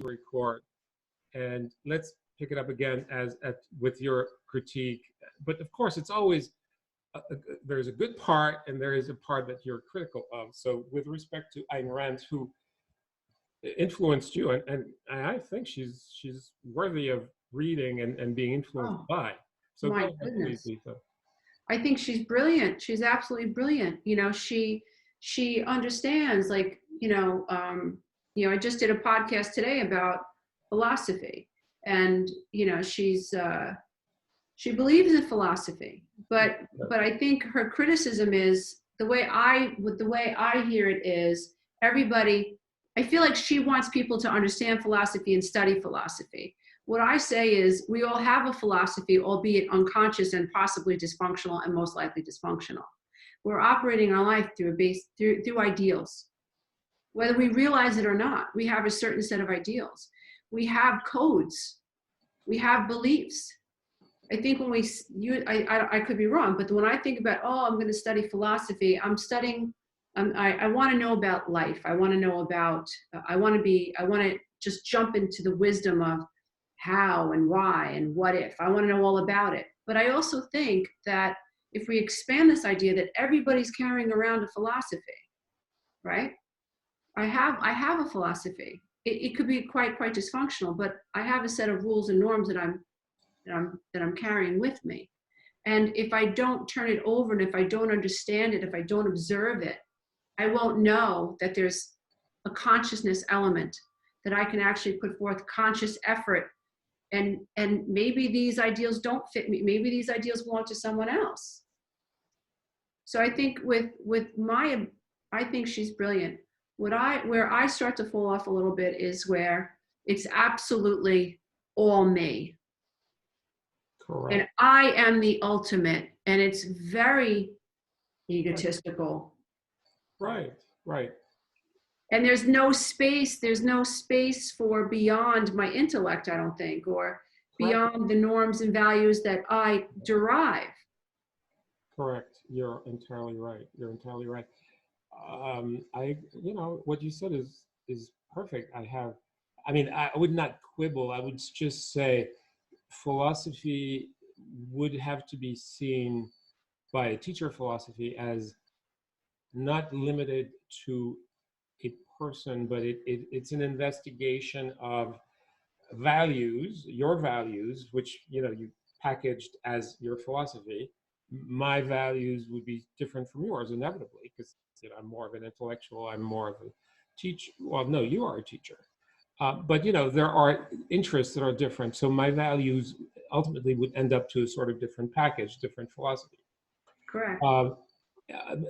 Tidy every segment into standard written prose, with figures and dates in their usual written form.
record, and let's pick it up again with your critique. But of course, it's always there's a good part and there is a part that you're critical of. So with respect to Ayn Rand, who influenced you, and I think she's worthy of reading and being influenced Oh, by. So go my ahead, please, goodness. Lisa. I think she's brilliant. She's absolutely brilliant. She understands, like, I just did a podcast today about philosophy, and she believes in philosophy, but I think her criticism is the way I hear it is everybody. I feel like she wants people to understand philosophy and study philosophy. What I say is we all have a philosophy, albeit unconscious and possibly dysfunctional, and most likely dysfunctional. We're operating our life through ideals. Whether we realize it or not, we have a certain set of ideals. We have codes. We have beliefs. I think when I could be wrong, but when I think about, I'm going to study philosophy, I'm studying, I want to know about life. I want to know about, I want to just jump into the wisdom of how and why and what if. I want to know all about it. But I also think that if we expand this idea that everybody's carrying around a philosophy, right? I have a philosophy. It could be quite dysfunctional, but I have a set of rules and norms that I'm carrying with me. And if I don't turn it over, and if I don't understand it, if I don't observe it, I won't know that there's a consciousness element, that I can actually put forth conscious effort. And maybe these ideals don't fit me. Maybe these ideals belong to someone else. So I think I think she's brilliant. Where I start to fall off a little bit is where it's absolutely all me. Correct. And I am the ultimate, and it's very egotistical. Right. And there's no space for beyond my intellect, I don't think, or beyond the norms and values that I derive. Correct. You're entirely right. What you said is perfect. I would not quibble. I would just say philosophy would have to be seen by a teacher of philosophy as not limited to a person, but it's an investigation of values, your values, which you packaged as your philosophy. My values would be different from yours inevitably, because I'm more of an intellectual, I'm more of a teacher. Well, no, you are a teacher. But there are interests that are different. So my values ultimately would end up to a sort of different package, different philosophy. Correct.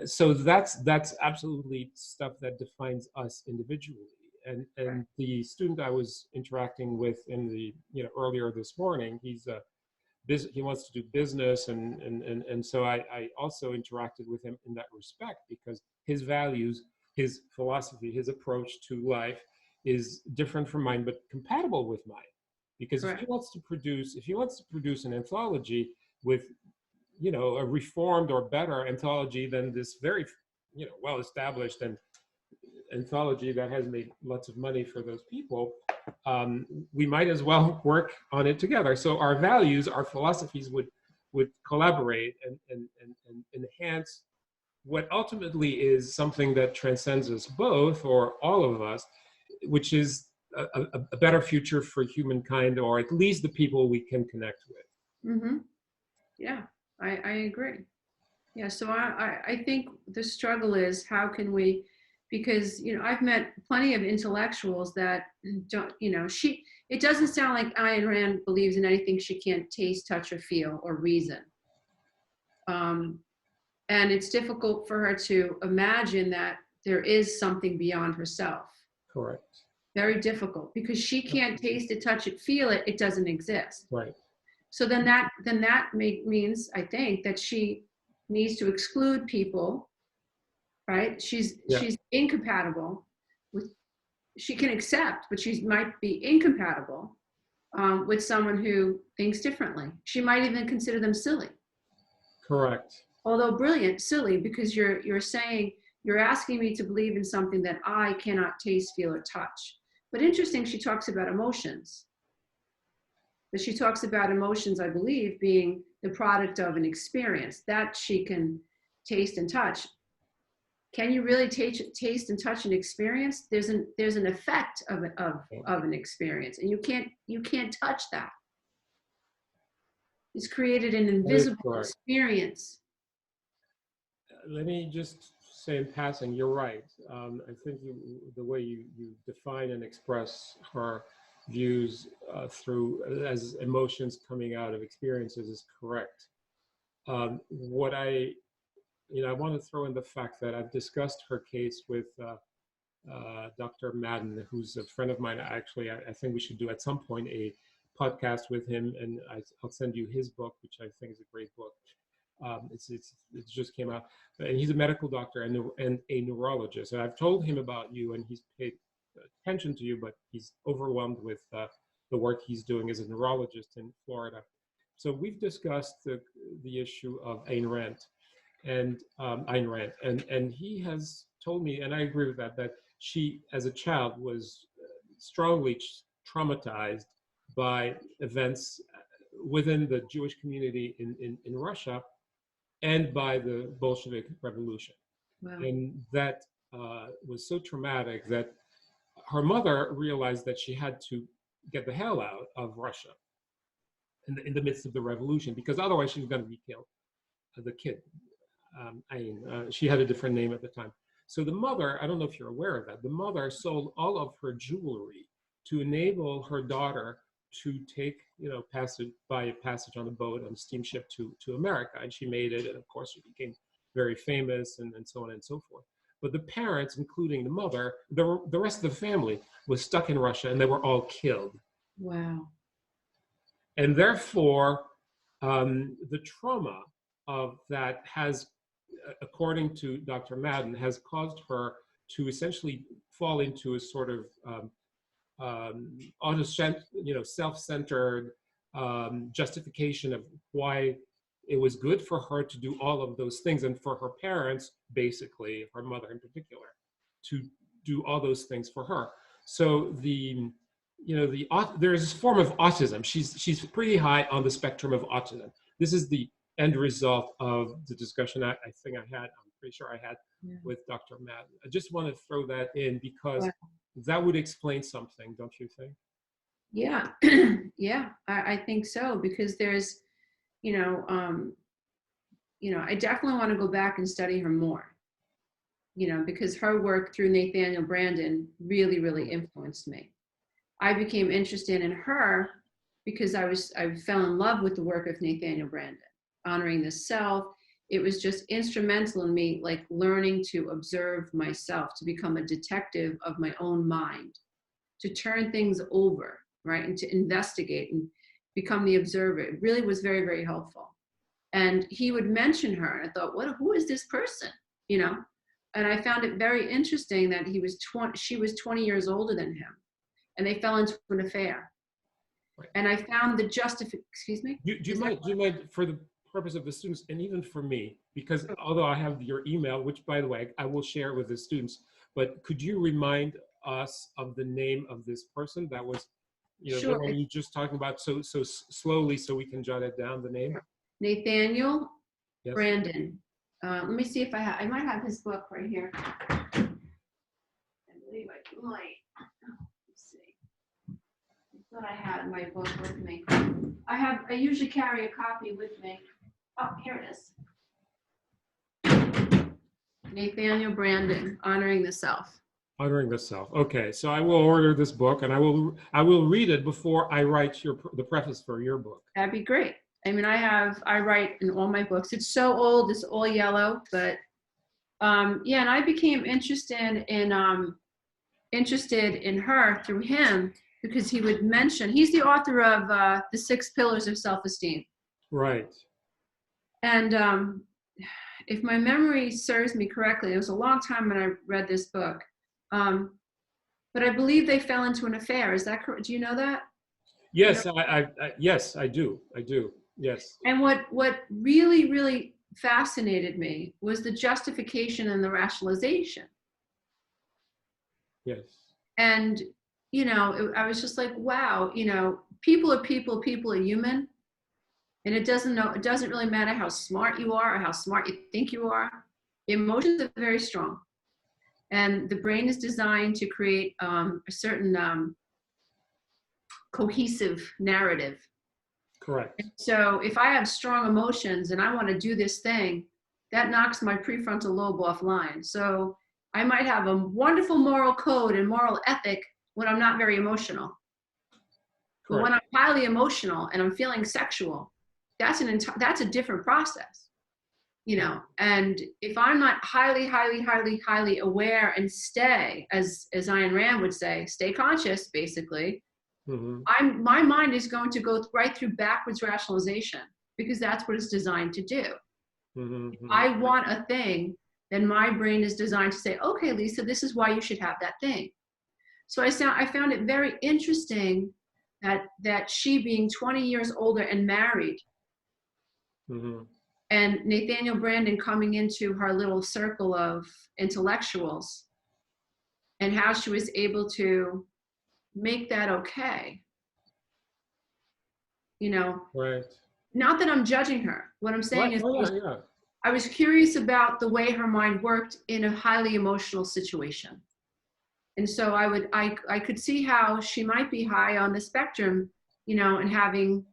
So that's absolutely stuff that defines us individually. And the student I was interacting with in the earlier this morning, he wants to do business, and so I also interacted with him in that respect, because his values, his philosophy, his approach to life is different from mine, but compatible with mine. Because if he wants to produce an anthology with a reformed or better anthology than this very well established and anthology that has made lots of money for those people, we might as well work on it together. So our values, our philosophies would collaborate and enhance what ultimately is something that transcends us both, or all of us, which is a better future for humankind, or at least the people we can connect with. Mm-hmm. Yeah, I agree. Yeah, so I think the struggle is, how can we, because I've met plenty of intellectuals that don't, it doesn't sound like Ayn Rand believes in anything she can't taste, touch, or feel, or reason. And it's difficult for her to imagine that there is something beyond herself. Correct. Very difficult, because she can't taste it, touch it, feel it. It doesn't exist. Right. So then that means, I think, that she needs to exclude people, right? She's incompatible with. She can accept, but she might be incompatible with someone who thinks differently. She might even consider them silly. Correct. Although brilliant, silly, because you're saying, you're asking me to believe in something that I cannot taste, feel, or touch. But interesting, she talks about emotions. But she talks about emotions, I believe, being the product of an experience that she can taste and touch. Can you really taste and touch an experience? There's an effect of an experience, and you can't touch that. It's created an That is invisible correct. experience. Let me just say in passing, you're right. I think the way you define and express her views through as emotions coming out of experiences is correct. What I want to throw in the fact that I've discussed her case with Dr. Madden, who's a friend of mine. Actually, I think we should do at some point a podcast with him, and I'll send you his book, which I think is a great book. It just came out, and he's a medical doctor and a neurologist. And I've told him about you, and he's paid attention to you, but he's overwhelmed with the work he's doing as a neurologist in Florida. So we've discussed the issue of Ayn Rand, and he has told me, and I agree with that she, as a child, was strongly traumatized by events within the Jewish community in Russia and by the Bolshevik Revolution. Wow. And that was so traumatic that her mother realized that she had to get the hell out of Russia in the midst of the revolution, because otherwise she was going to be killed. The kid, she had a different name at the time. So the mother, I don't know if you're aware of that, the mother sold all of her jewelry to enable her daughter to take, buy a passage on a boat, on a steamship to America. And she made it, and of course she became very famous, and so on and so forth. But the parents, including the mother, the rest of the family was stuck in Russia, and they were all killed. Wow. And therefore, the trauma of that has, according to Dr. Madden, has caused her to essentially fall into a sort of self-centered justification of why it was good for her to do all of those things, and for her parents, basically her mother in particular, to do all those things for her. So there's this form of autism. She's pretty high on the spectrum of autism. This is the end result of the discussion I'm pretty sure I had with Dr. Madden. I just want to throw that in because that would explain something, don't you think? Yeah, yeah, I think so, because there's, I definitely want to go back and study her more, because her work through Nathaniel Branden really, really influenced me. I became interested in her because I fell in love with the work of Nathaniel Branden, Honoring the Self. It was just instrumental in me, like learning to observe myself, to become a detective of my own mind, to turn things over, right? And to investigate and become the observer. It really was very, very helpful. And he would mention her, and I thought, who is this person? And I found it very interesting that she was 20 years older than him, and they fell into an affair. Right. And I found the excuse me? Do you mind, for the purpose of the students, and even for me, because although I have your email, which by the way, I will share with the students, but could you remind us of the name of this person that was, sure. The one you just talking about so slowly, so we can jot it down, the name? Nathaniel Branden. Let me see if I might have his book right here. I believe I might. Let's see. I thought I had my book with me. I usually carry a copy with me. Oh, here it is. Nathaniel Branden, Honoring the Self. Honoring the Self. Okay, so I will order this book, and I will read it before I write the preface for your book. That'd be great. I mean, I write in all my books. It's so old, it's all yellow, but yeah. And I became interested in her through him, because he would mention, he's the author of The 6 Pillars of Self-Esteem. Right. And if my memory serves me correctly, it was a long time when I read this book. But I believe they fell into an affair. Is that correct? Do you know that? Yes, yes, I do. Yes. And what really, really fascinated me was the justification and the rationalization. Yes. And, I was just like, wow, people are people, people are human. And it doesn't really matter how smart you are or how smart you think you are. Emotions are very strong. And the brain is designed to create a certain cohesive narrative. Correct. So if I have strong emotions and I want to do this thing, that knocks my prefrontal lobe offline. So I might have a wonderful moral code and moral ethic when I'm not very emotional. But when Correct. I'm highly emotional and I'm feeling sexual, that's a different process, And if I'm not highly, highly, highly, highly aware and stay, as Ayn Rand would say, stay conscious, basically, Mm-hmm. my mind is going to go right through backwards rationalization because that's what it's designed to do. Mm-hmm. If Mm-hmm. I want a thing, then my brain is designed to say, okay, Lisa, this is why you should have that thing. So I found it very interesting that she being 20 years older and married, Mm-hmm. and Nathaniel Branden coming into her little circle of intellectuals, and how she was able to make that okay. Right. Not that I'm judging her. What I'm Right. saying is Oh, yeah, yeah. I was curious about the way her mind worked in a highly emotional situation. And so I could see how she might be high on the spectrum, and having,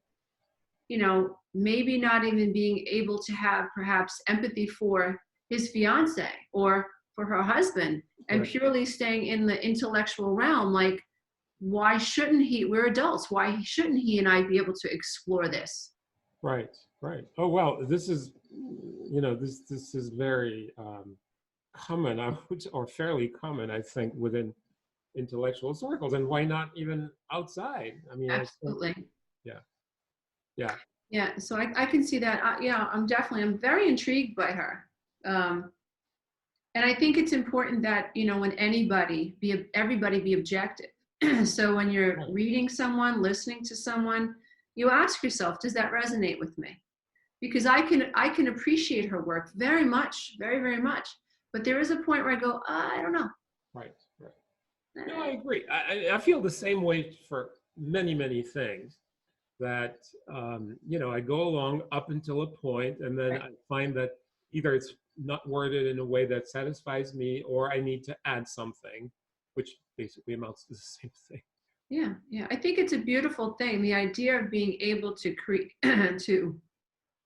maybe not even being able to have perhaps empathy for his fiance or for her husband, and Right. purely staying in the intellectual realm. Like, why shouldn't we're adults, why shouldn't he and I be able to explore this? Right. Right. Oh, well, this is, this is very common, or fairly common, I think, within intellectual circles, and why not even outside? I mean, I think, Absolutely. yeah, yeah, Yeah, so I can see that. Yeah, I'm very intrigued by her. Um, and I think it's important that, when everybody be objective. So when you're right, reading someone, listening to someone, you ask yourself, does that resonate with me? Because I can appreciate her work very much, very, very much. But there is a point where I go, I don't know. right, right. No, I agree. I feel the same way for many, many things. That I go along up until a point, and then Right. I find that either it's not worded in a way that satisfies me, or I need to add something, which basically amounts to the same thing. Yeah, yeah. I think it's a beautiful thing. The idea of being able to create, to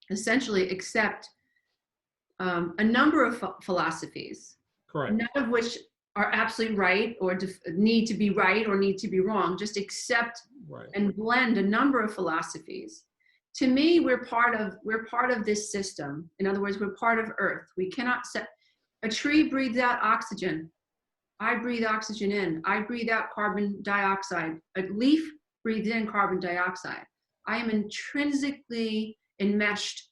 essentially accept a number of philosophies, Correct. none of which are absolutely right or need to be right or need to be wrong. Just accept Right. and blend a number of philosophies. To me, we're part of this system. In other words, we're part of Earth. We cannot set a tree breathes out oxygen. I breathe oxygen in. I breathe out carbon dioxide. A leaf breathes in carbon dioxide. I am intrinsically enmeshed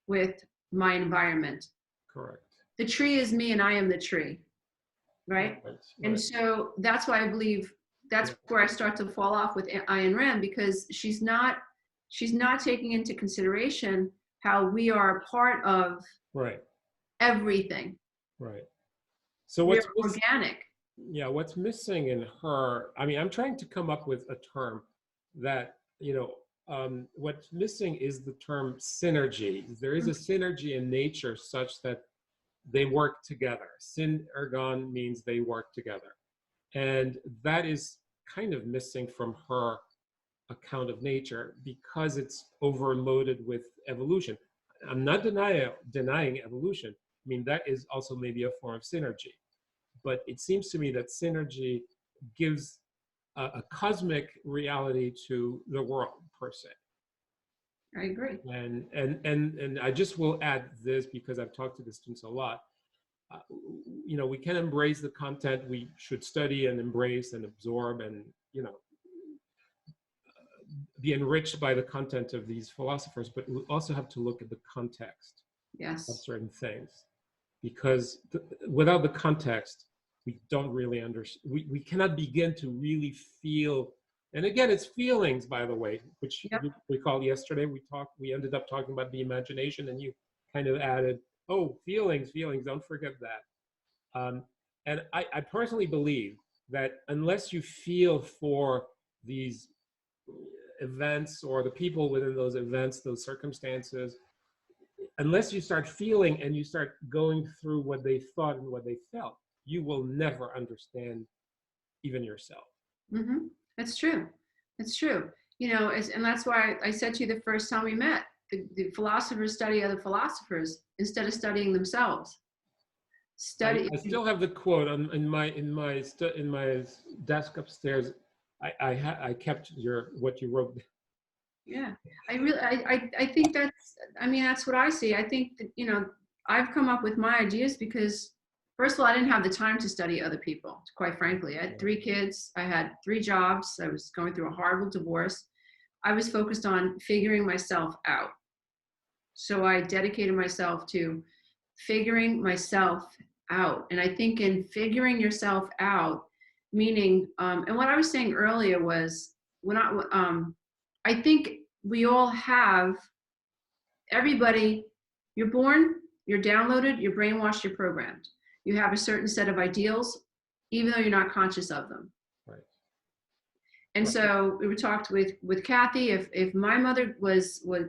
with my environment. Correct. The tree is me and I am the tree, right? Right. And Right. so that's why I believe Yeah. that's where I start to fall off with Ayn Rand, because she's not taking into consideration how we are a part of Right. everything. Right. So We are what's missing? organic. Yeah, what's missing in her? I mean, I'm trying to come up with a term that what's missing is the term synergy. There is a synergy in nature such that they work together. Synergon means they work together. And that is kind of missing from her account of nature because it's overloaded with evolution. I'm not denying evolution. I mean, that is also maybe a form of synergy. But it seems to me that synergy gives a cosmic reality to the world per se. I agree. And I just will add this because I've talked to the students a lot. Uh, we can embrace the content we should study and embrace and absorb, and be enriched by the content of these philosophers, but we also have to look at the context of Yes. certain things, because without the context, we don't really understand. We cannot begin to really feel. And again, it's feelings, by the way, which Yep. you recall yesterday we ended up talking about the imagination, and you kind of added, oh, feelings, don't forget that. And I personally believe that unless you feel for these events or the people within those events, those circumstances, unless you start feeling and you start going through what they thought and what they felt, you will never understand even yourself. Mm-hmm. That's true. That's true. You know, and that's why I said to you the first time we met, the philosophers study other philosophers instead of studying themselves. Study. I still have the quote in my desk upstairs. I kept what you wrote. Yeah, I think that's, I mean, that's what I see. I think that, you know, I've come up with my ideas because, first of all, I didn't have the time to study other people, quite frankly. I had 3 kids, I had 3 jobs, I was going through a horrible divorce. I was focused on figuring myself out. So I dedicated myself to figuring myself out. And I think in figuring yourself out, meaning, and what I was saying earlier was, I think we all have, everybody, you're born, you're downloaded, you're brainwashed, you're programmed. You have a certain set of ideals, even though you're not conscious of them. Right. And so we were talked with Kathy, if my mother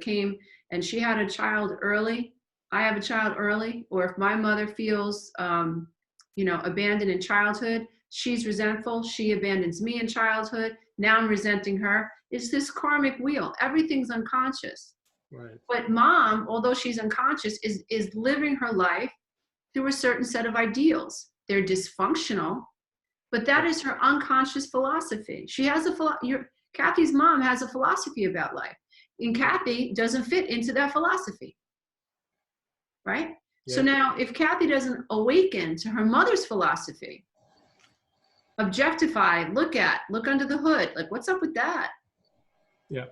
came and she had a child early, I have a child early, or if my mother feels, you know, abandoned in childhood, she's resentful, she abandons me in childhood, now I'm resenting her. It's this karmic wheel. Everything's unconscious. Right. But mom, although she's unconscious, is living her life through a certain set of ideals. They're dysfunctional, but that is her unconscious philosophy. She has Kathy's mom has a philosophy about life, and Kathy doesn't fit into that philosophy, right? Yeah. So now, if Kathy doesn't awaken to her mother's philosophy, objectify, look under the hood, like, what's up with that? Yeah.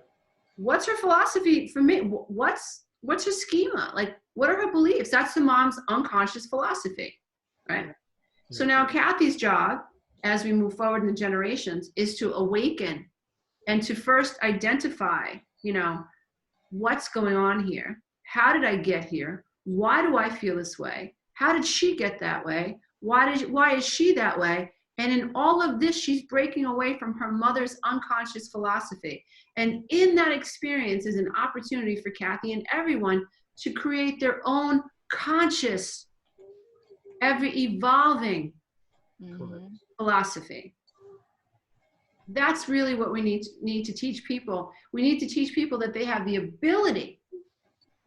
What's her philosophy for me? What's her schema? Like, what are her beliefs? That's the mom's unconscious philosophy, right? Yeah. So now Kathy's job, as we move forward in the generations, is to awaken and to first identify, you know, what's going on here? How did I get here? Why do I feel this way? How did she get that way? Why is she that way? And in all of this, she's breaking away from her mother's unconscious philosophy. And in that experience is an opportunity for Kathy and everyone to create their own conscious, ever evolving philosophy. That's really what we need to teach people. We need to teach people that they have the ability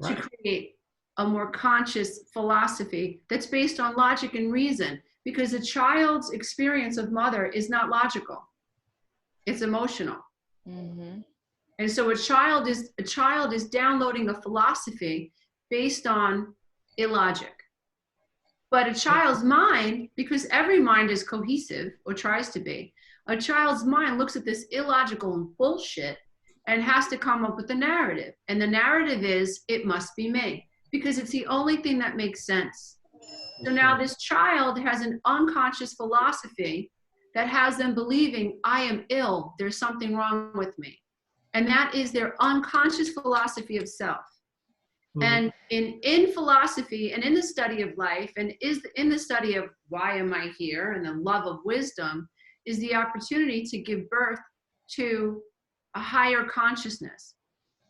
to create a more conscious philosophy that's based on logic and reason, because a child's experience of mother is not logical. It's emotional. Mm-hmm. And so a child is downloading a philosophy based on illogic. But a child's mind, because every mind is cohesive or tries to be, a child's mind looks at this illogical bullshit and has to come up with a narrative. And the narrative is, it must be me, because it's the only thing that makes sense. So now this child has an unconscious philosophy that has them believing, I am ill, there's something wrong with me. And that is their unconscious philosophy of self. And in philosophy and in the study of life and in the study of why am I here and the love of wisdom is the opportunity to give birth to a higher consciousness.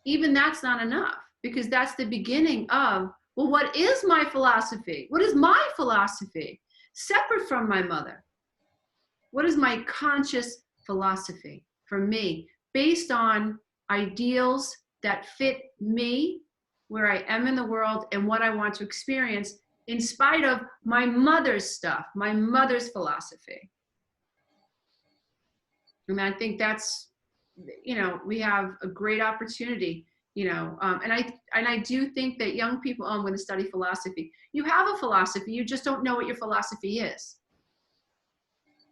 Even that's not enough, because that's the beginning of, well, what is my philosophy? What is my philosophy? Separate from my mother. What is my conscious philosophy for me, based on ideals that fit me, where I am in the world and what I want to experience, in spite of my mother's stuff, my mother's philosophy. And I think that's, you know, we have a great opportunity, you know, and I do think that young people, I'm going to study philosophy. You have a philosophy, you just don't know what your philosophy is.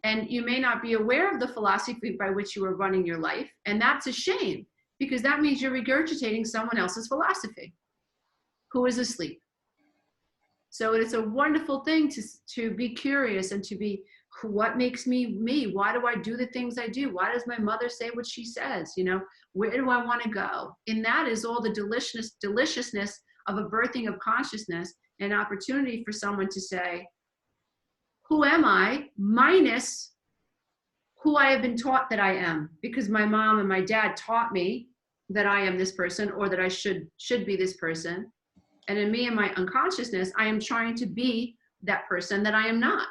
And you may not be aware of the philosophy by which you are running your life. And that's a shame, because that means you're regurgitating someone else's philosophy who is asleep. So it's a wonderful thing to be curious and to be, what makes me me? Why do I do the things I do? Why does my mother say what she says? You know, where do I want to go? And that is all the deliciousness of a birthing of consciousness, an opportunity for someone to say, who am I, minus who I have been taught that I am, because my mom and my dad taught me that I am this person, or that I should be this person. And in me and my unconsciousness, I am trying to be that person that I am not.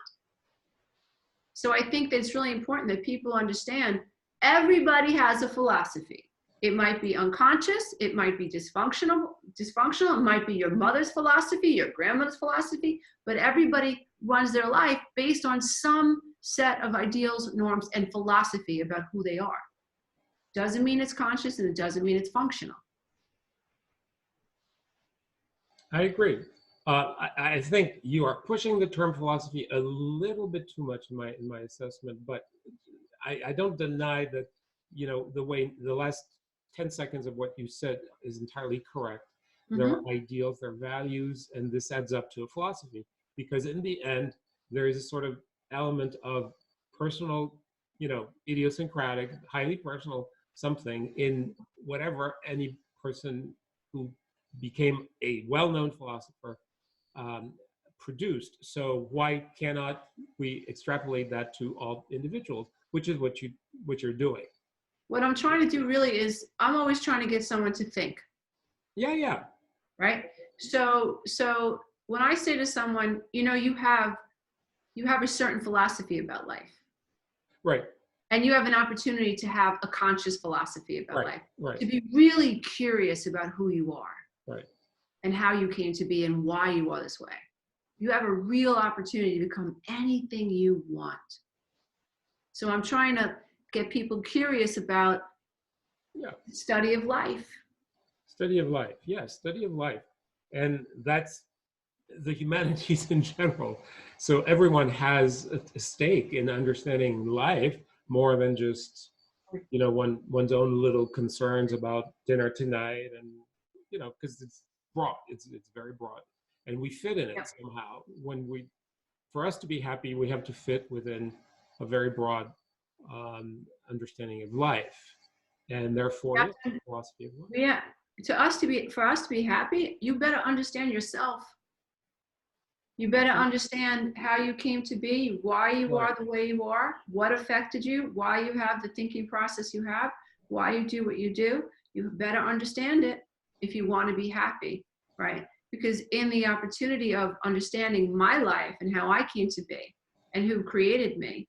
So I think that it's really important that people understand everybody has a philosophy. It might be unconscious, it might be dysfunctional, it might be your mother's philosophy, your grandmother's philosophy, but everybody runs their life based on some set of ideals, norms, and philosophy about who they are. Doesn't mean it's conscious, and it doesn't mean it's functional. I agree. I think you are pushing the term philosophy a little bit too much in my assessment, but I don't deny that, the last 10 seconds of what you said is entirely correct. There are ideals, there are values, and this adds up to a philosophy, because in the end, there is a sort of element of personal, idiosyncratic, highly personal something in whatever any person who became a well-known philosopher produced. So why cannot we extrapolate that to all individuals, which is what you're doing? What I'm trying to do really is, I'm always trying to get someone to think. Yeah. Right. So when I say to someone, you have a certain philosophy about life. Right. And you have an opportunity to have a conscious philosophy about life. Right. To be really curious about who you are. Right. And how you came to be and why you are this way. You have a real opportunity to become anything you want. So I'm trying to get people curious about the study of life. Study of life. Yes, study of life. And that's the humanities in general. So everyone has a stake in understanding life more than just, one's own little concerns about dinner tonight, and, because it's broad, it's very broad, and we fit in it somehow. For us to be happy, we have to fit within a very broad understanding of life, and therefore philosophy of life. Yeah. For us to be happy, you better understand yourself. You better understand how you came to be, why you are the way you are, what affected you, why you have the thinking process you have, why you do what you do. You better understand it if you want to be happy, right? Because in the opportunity of understanding my life and how I came to be and who created me,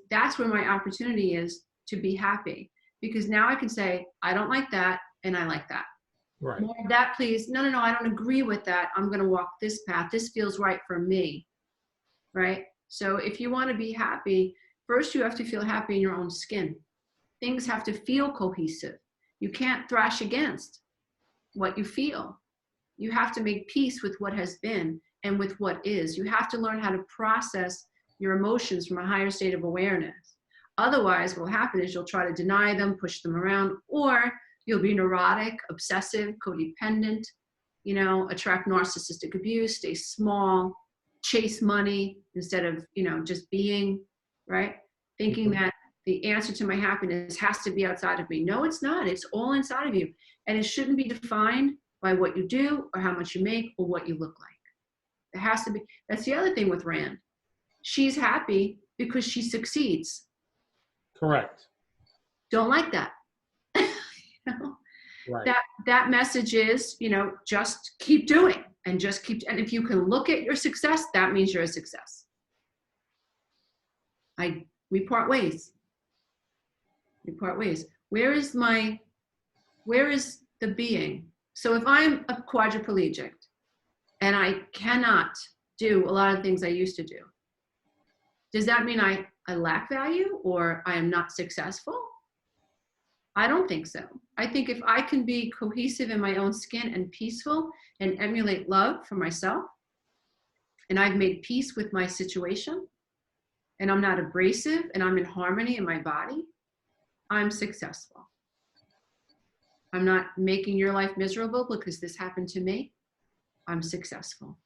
that's where my opportunity is to be happy. Because now I can say, I don't like that, and I like that. Right. More of that, please. No, I don't agree with that. I'm going to walk this path. This feels right for me, right? So if you want to be happy, first you have to feel happy in your own skin. Things have to feel cohesive. You can't thrash against what you feel. You have to make peace with what has been and with what is. You have to learn how to process your emotions from a higher state of awareness. Otherwise, what will happen is you'll try to deny them, push them around, or you'll be neurotic, obsessive, codependent, attract narcissistic abuse, stay small, chase money instead of, just being, right? Thinking that the answer to my happiness has to be outside of me. No, it's not. It's all inside of you. And it shouldn't be defined by what you do or how much you make or what you look like. It has to be. That's the other thing with Rand. She's happy because she succeeds. Correct. Don't like that. Right. That message is, just keep doing and and if you can look at your success, that means you're a success. We part ways. Where is the being? So if I'm a quadriplegic and I cannot do a lot of things I used to do, does that mean I lack value or I am not successful? I don't think so. I think if I can be cohesive in my own skin and peaceful and emulate love for myself, and I've made peace with my situation, and I'm not abrasive and I'm in harmony in my body, I'm successful. I'm not making your life miserable because this happened to me. I'm successful.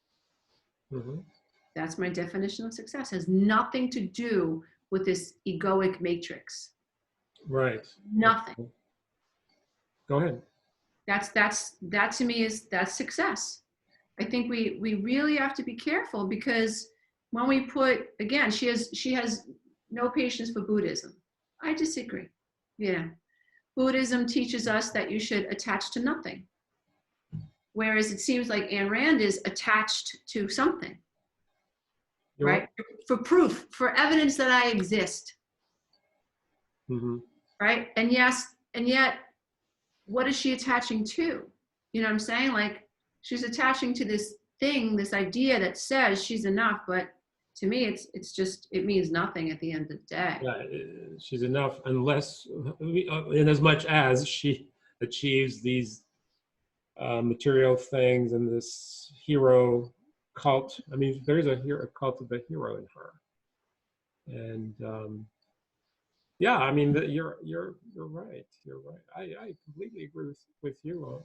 Mm-hmm. That's my definition of success. It has nothing to do with this egoic matrix. Right. Nothing. Go ahead. That to me that's success. I think we really have to be careful, because when we put, again, she has no patience for Buddhism. I disagree. Yeah. Buddhism teaches us that you should attach to nothing. Whereas it seems like Ayn Rand is attached to something, You're right. right? For proof, for evidence that I exist, Mm-hmm. right? And yes, and yet, what is she attaching to? You know what I'm saying? Like, she's attaching to this thing, this idea that says she's enough, but to me, it's just, it means nothing at the end of the day. Yeah, she's enough unless, in as much as she achieves these material things and this hero cult. I mean, there's a cult of the hero in her, and yeah, I mean, you're right. You're right. I completely agree with you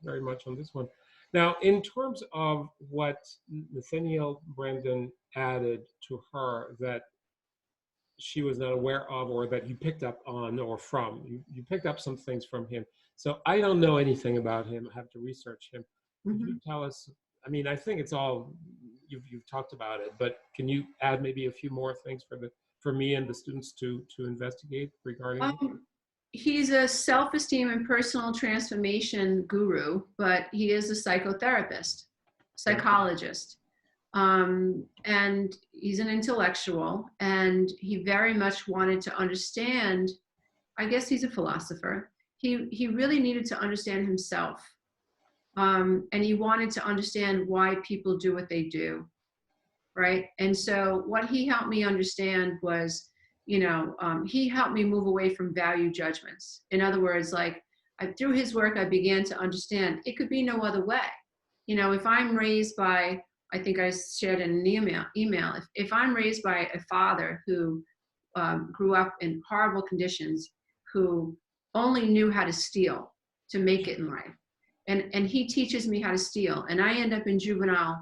very much on this one. Now, in terms of what Nathaniel Brandon added to her that she was not aware of, or that you picked up on or from, you picked up some things from him. So I don't know anything about him. I have to research him. Could you tell us? I mean, I think it's all you've talked about it, but can you add maybe a few more things for me and the students to investigate regarding him? He's a self-esteem and personal transformation guru, but he is a psychotherapist, psychologist. And he's an intellectual, and he very much wanted to understand, I guess he's a philosopher. He really needed to understand himself. And he wanted to understand why people do what they do, right? And so what he helped me understand was, he helped me move away from value judgments. In other words, like, through his work, I began to understand it could be no other way. If I'm raised by, I think I shared in an email, if I'm raised by a father who grew up in horrible conditions, who only knew how to steal to make it in life, and he teaches me how to steal, and I end up in juvenile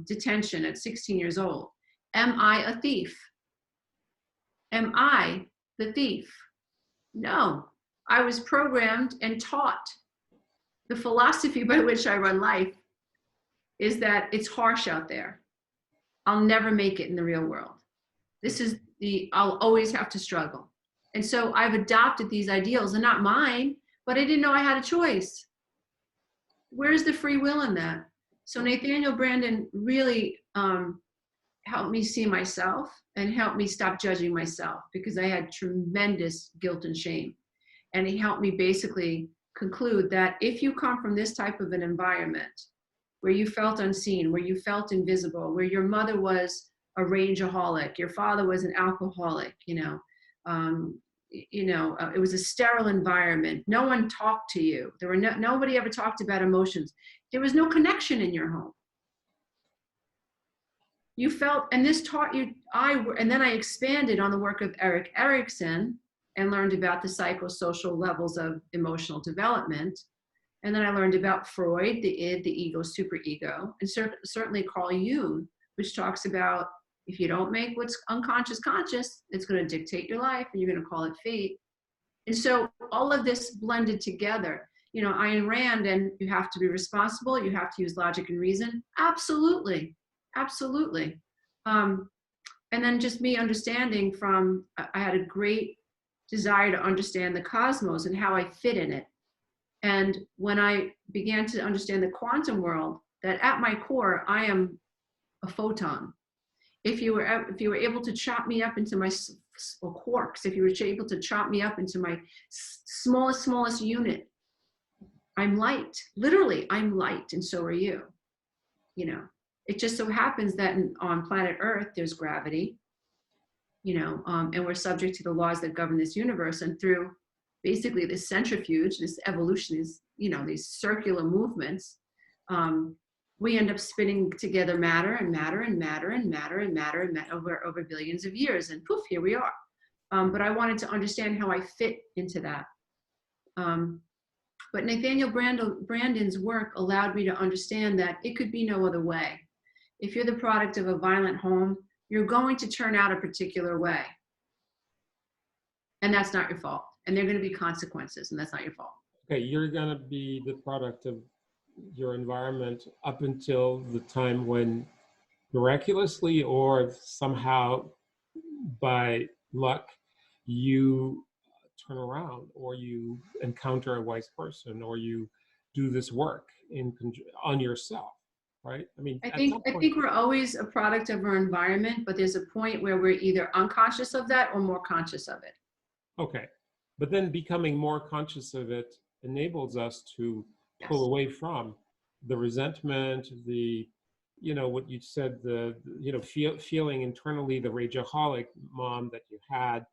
detention at 16 years old, am I a thief? Am I the thief? No, I was programmed and taught. The philosophy by which I run life is that it's harsh out there. I'll never make it in the real world. I'll always have to struggle. And so I've adopted these ideals, and not mine, but I didn't know I had a choice. Where's the free will in that? So Nathaniel Brandon really helped me see myself and helped me stop judging myself, because I had tremendous guilt and shame. And he helped me basically conclude that if you come from this type of an environment where you felt unseen, where you felt invisible, where your mother was a rageaholic, your father was an alcoholic, it was a sterile environment. No one talked to you. There were nobody ever talked about emotions. There was no connection in your home. You felt, and this taught you, and then I expanded on the work of Erik Erikson and learned about the psychosocial levels of emotional development. And then I learned about Freud, the id, the ego, superego, and certainly Carl Jung, which talks about if you don't make what's unconscious conscious, it's going to dictate your life, and you're going to call it fate. And so all of this blended together, Ayn Rand, and you have to be responsible, you have to use logic and reason. Absolutely. Absolutely. And then just me understanding I had a great desire to understand the cosmos and how I fit in it. And when I began to understand the quantum world, that at my core, I am a photon. If you were able to chop me up into my quarks, if you were able to chop me up into my smallest unit, I'm light. Literally, I'm light, and so are you. It just so happens that on planet Earth, there's gravity, and we're subject to the laws that govern this universe. And through basically this centrifuge, this evolution is, these circular movements, we end up spinning together matter and matter and matter and matter and matter and matter over billions of years. And poof, here we are. But I wanted to understand how I fit into that. But Nathaniel Brandon's work allowed me to understand that it could be no other way. If you're the product of a violent home, you're going to turn out a particular way. And that's not your fault. And there are going to be consequences, and that's not your fault. Okay, you're going to be the product of your environment up until the time when miraculously or somehow by luck, you turn around, or you encounter a wise person, or you do this work on yourself, right? I mean, I at think some I point, think we're always a product of our environment, but there's a point where we're either unconscious of that or more conscious of it. okay. But then becoming more conscious of it enables us to pull Yes. away from the resentment, what you said, feeling internally the rageaholic mom that you had.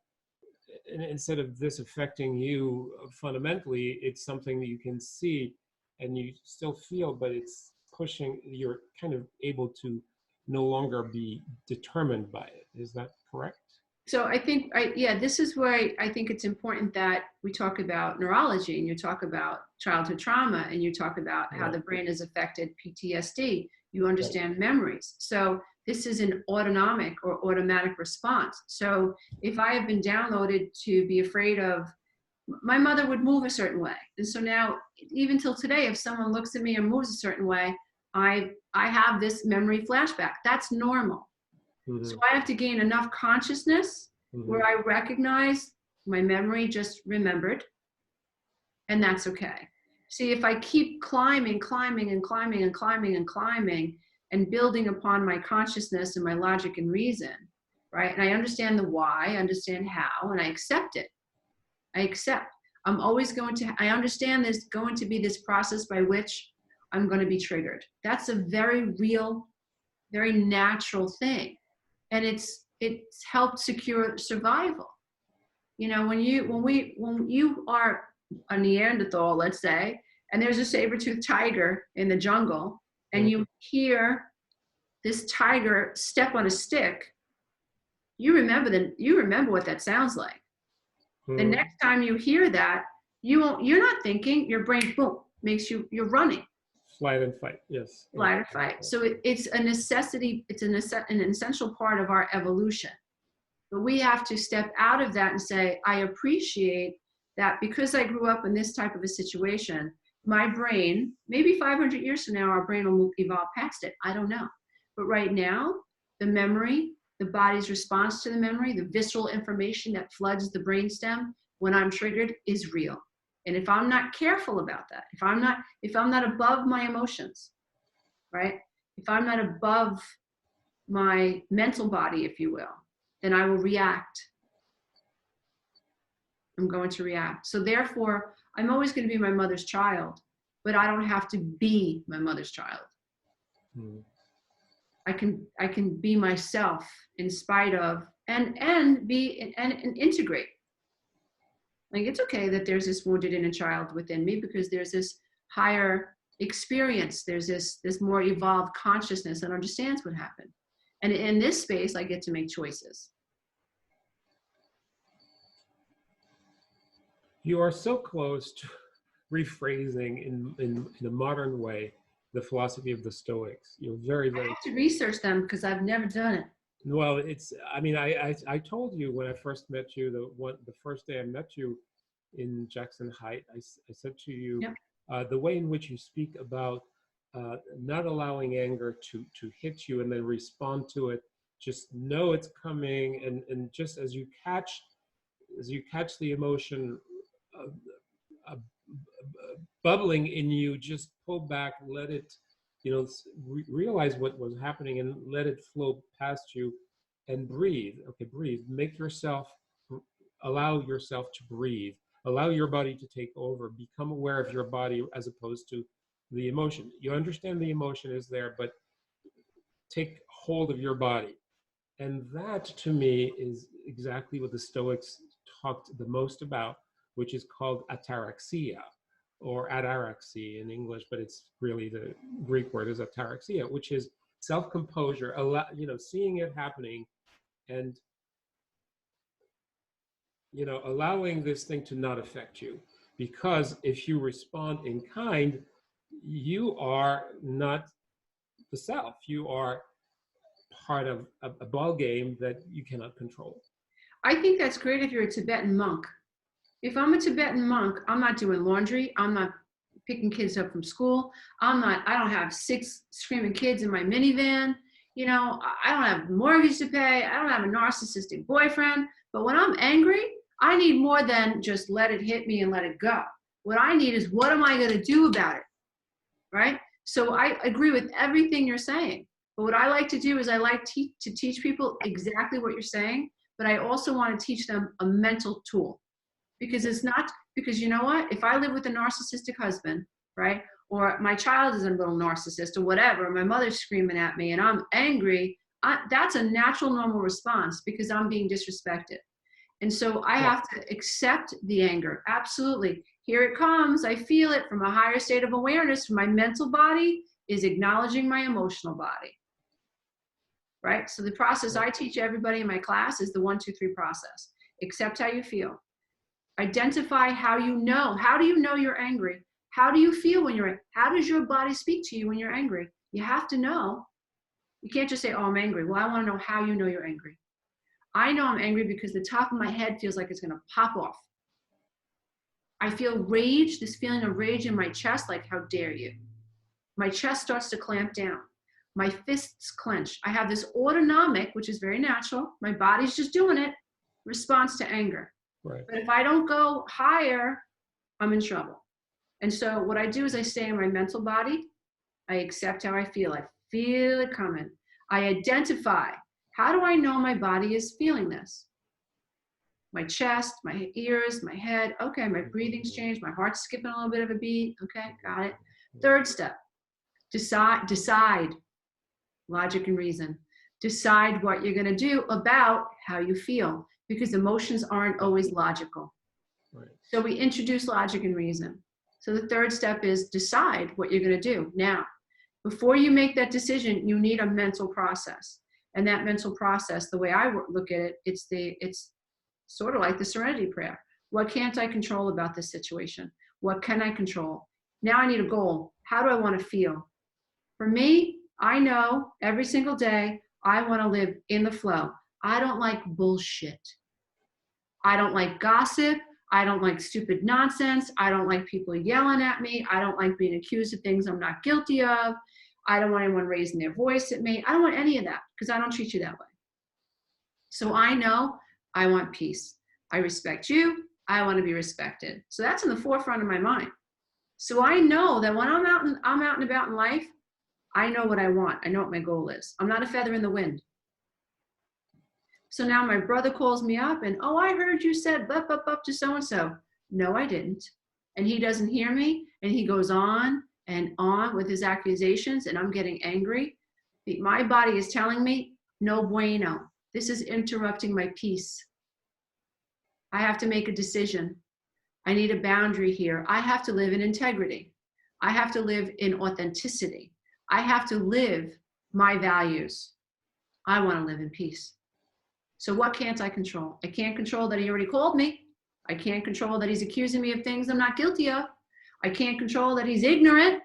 And instead of this affecting you fundamentally, it's something that you can see and you still feel, but it's pushing, you're kind of able to no longer be determined by it. Is that correct? So I think, yeah, this is where I think it's important that we talk about neurology, and you talk about childhood trauma, and you talk about how Right. the brain is affected, PTSD, you Right. understand memories. So this is an autonomic or automatic response. So if I have been downloaded to be afraid of, my mother would move a certain way. And so now, even till today, if someone looks at me and moves a certain way, I have this memory flashback. That's normal. So Hmm. I have to gain enough consciousness Hmm. where I recognize my memory just remembered, and that's okay. See, if I keep climbing, climbing, and climbing, and climbing, and climbing, and building upon my consciousness and my logic and reason, right? And I understand the why, I understand how, and I accept it. I accept. I'm always going to, I understand there's going to be this process by which I'm going to be triggered. That's a very real, very natural thing. And it's helped secure survival. You know, when you are a Neanderthal, let's say, and there's a saber-toothed tiger in the jungle, and you hear this tiger step on a stick, you remember what that sounds like. The Hmm. next time you hear that, you're not thinking, your brain boom makes you're running, Flight and fight. Yes. Yeah. flight or fight. So it's a necessity, it's an essential part of our evolution. But we have to step out of that and say, I appreciate that because I grew up in this type of a situation, my brain, maybe 500 years from now, our brain will evolve past it. I don't know. But right now, the memory, the body's response to the memory, the visceral information that floods the brainstem when I'm triggered is real. And if I'm not careful about that, if I'm not above my emotions, right? If I'm not above my mental body, if you will, then I will react. I'm going to react. So therefore, I'm always going to be my mother's child, but I don't have to be my mother's child. Hmm. I can be myself in spite of, and be and integrate. Like, it's okay that there's this wounded inner child within me, because there's this higher experience. There's this more evolved consciousness that understands what happened. And in this space, I get to make choices. You are so close to rephrasing in a modern way the philosophy of the Stoics. You're very, I very have to research them because I've never done it. well. I mean, I told you when I first met you, the first day I met you in Jackson Heights, I said to you, Yep. the way in which you speak about not allowing anger to hit you and then respond to it, just know it's coming, and just as you catch the emotion uh, uh, bubbling in you, just pull back, let it, realize what was happening and let it flow past you, and breathe. Okay, breathe. Allow yourself to breathe. Allow your body to take over. Become aware of your body as opposed to the emotion. You understand the emotion is there, but take hold of your body. And that to me is exactly what the Stoics talked the most about, which is called ataraxia, or ataraxy in English, but it's really the Greek word is ataraxia, which is self-composure, seeing it happening, and allowing this thing to not affect you. Because if you respond in kind, you are not the self. You are part of a ball game that you cannot control. I think that's great if you're a Tibetan monk. If I'm a Tibetan monk, I'm not doing laundry. I'm not picking kids up from school. I don't have 6 screaming kids in my minivan. I don't have a mortgage to pay. I don't have a narcissistic boyfriend. But when I'm angry, I need more than just let it hit me and let it go. What I need is, what am I going to do about it? Right? So I agree with everything you're saying. But what I like to do is I like to teach people exactly what you're saying, but I also want to teach them a mental tool. Because it's not, because you know what? If I live with a narcissistic husband, right? Or my child is a little narcissist or whatever, my mother's screaming at me and I'm angry, that's a natural, normal response because I'm being disrespected. And so I have to accept the anger. Absolutely. Here it comes. I feel it from a higher state of awareness. My mental body is acknowledging my emotional body. Right? So the process I teach everybody in my class is the 1, 2, 3 process. Accept how you feel. Identify how you know. How do you know you're angry? How do you feel when you're angry? How does your body speak to you when you're angry? You have to know. You can't just say, oh, I'm angry. Well, I want to know how you know you're angry. I know I'm angry because the top of my head feels like it's going to pop off. I feel rage, this feeling of rage in my chest, like, how dare you? My chest starts to clamp down. My fists clench. I have this autonomic, which is very natural, my body's just doing it, response to anger. Right. But if I don't go higher, I'm in trouble. And so what I do is I stay in my mental body. I accept how I feel it coming. I identify, how do I know my body is feeling this? My chest, my ears, my head. Okay, my breathing's changed. My heart's skipping a little bit of a beat. Okay, got it. Third step, decide, logic and reason. Decide what you're going to do about how you feel, because emotions aren't always logical. Right. So we introduce logic and reason. So the third step is decide what you're going to do. Now, before you make that decision, you need a mental process. And that mental process, the way I look at it, it's sort of like the serenity prayer. What can't I control about this situation? What can I control? Now I need a goal. How do I want to feel? For me, I know every single day I want to live in the flow. I don't like bullshit. I don't like gossip. I don't like stupid nonsense. I don't like people yelling at me. I don't like being accused of things I'm not guilty of. I don't want anyone raising their voice at me. I don't want any of that because I don't treat you that way. So I know I want peace. I respect you. I want to be respected. So that's in the forefront of my mind. So I know that when I'm out and about in life, I know what I want. I know what my goal is. I'm not a feather in the wind. So now my brother calls me up and, oh, I heard you said bup, bup, bup to so-and-so. No, I didn't. And he doesn't hear me. And he goes on and on with his accusations and I'm getting angry. My body is telling me, no bueno. This is interrupting my peace. I have to make a decision. I need a boundary here. I have to live in integrity. I have to live in authenticity. I have to live my values. I want to live in peace. So what can't I control? I can't control that he already called me. I can't control that he's accusing me of things I'm not guilty of. I can't control that he's ignorant.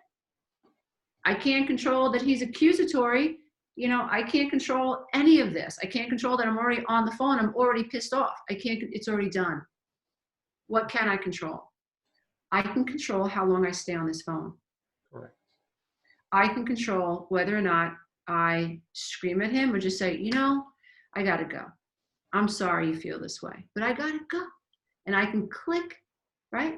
I can't control that he's accusatory. I can't control any of this. I can't control that I'm already on the phone. I'm already pissed off. It's already done. What can I control? I can control how long I stay on this phone. Correct. I can control whether or not I scream at him or just say, I gotta go. I'm sorry you feel this way, but I gotta go. And I can click, right?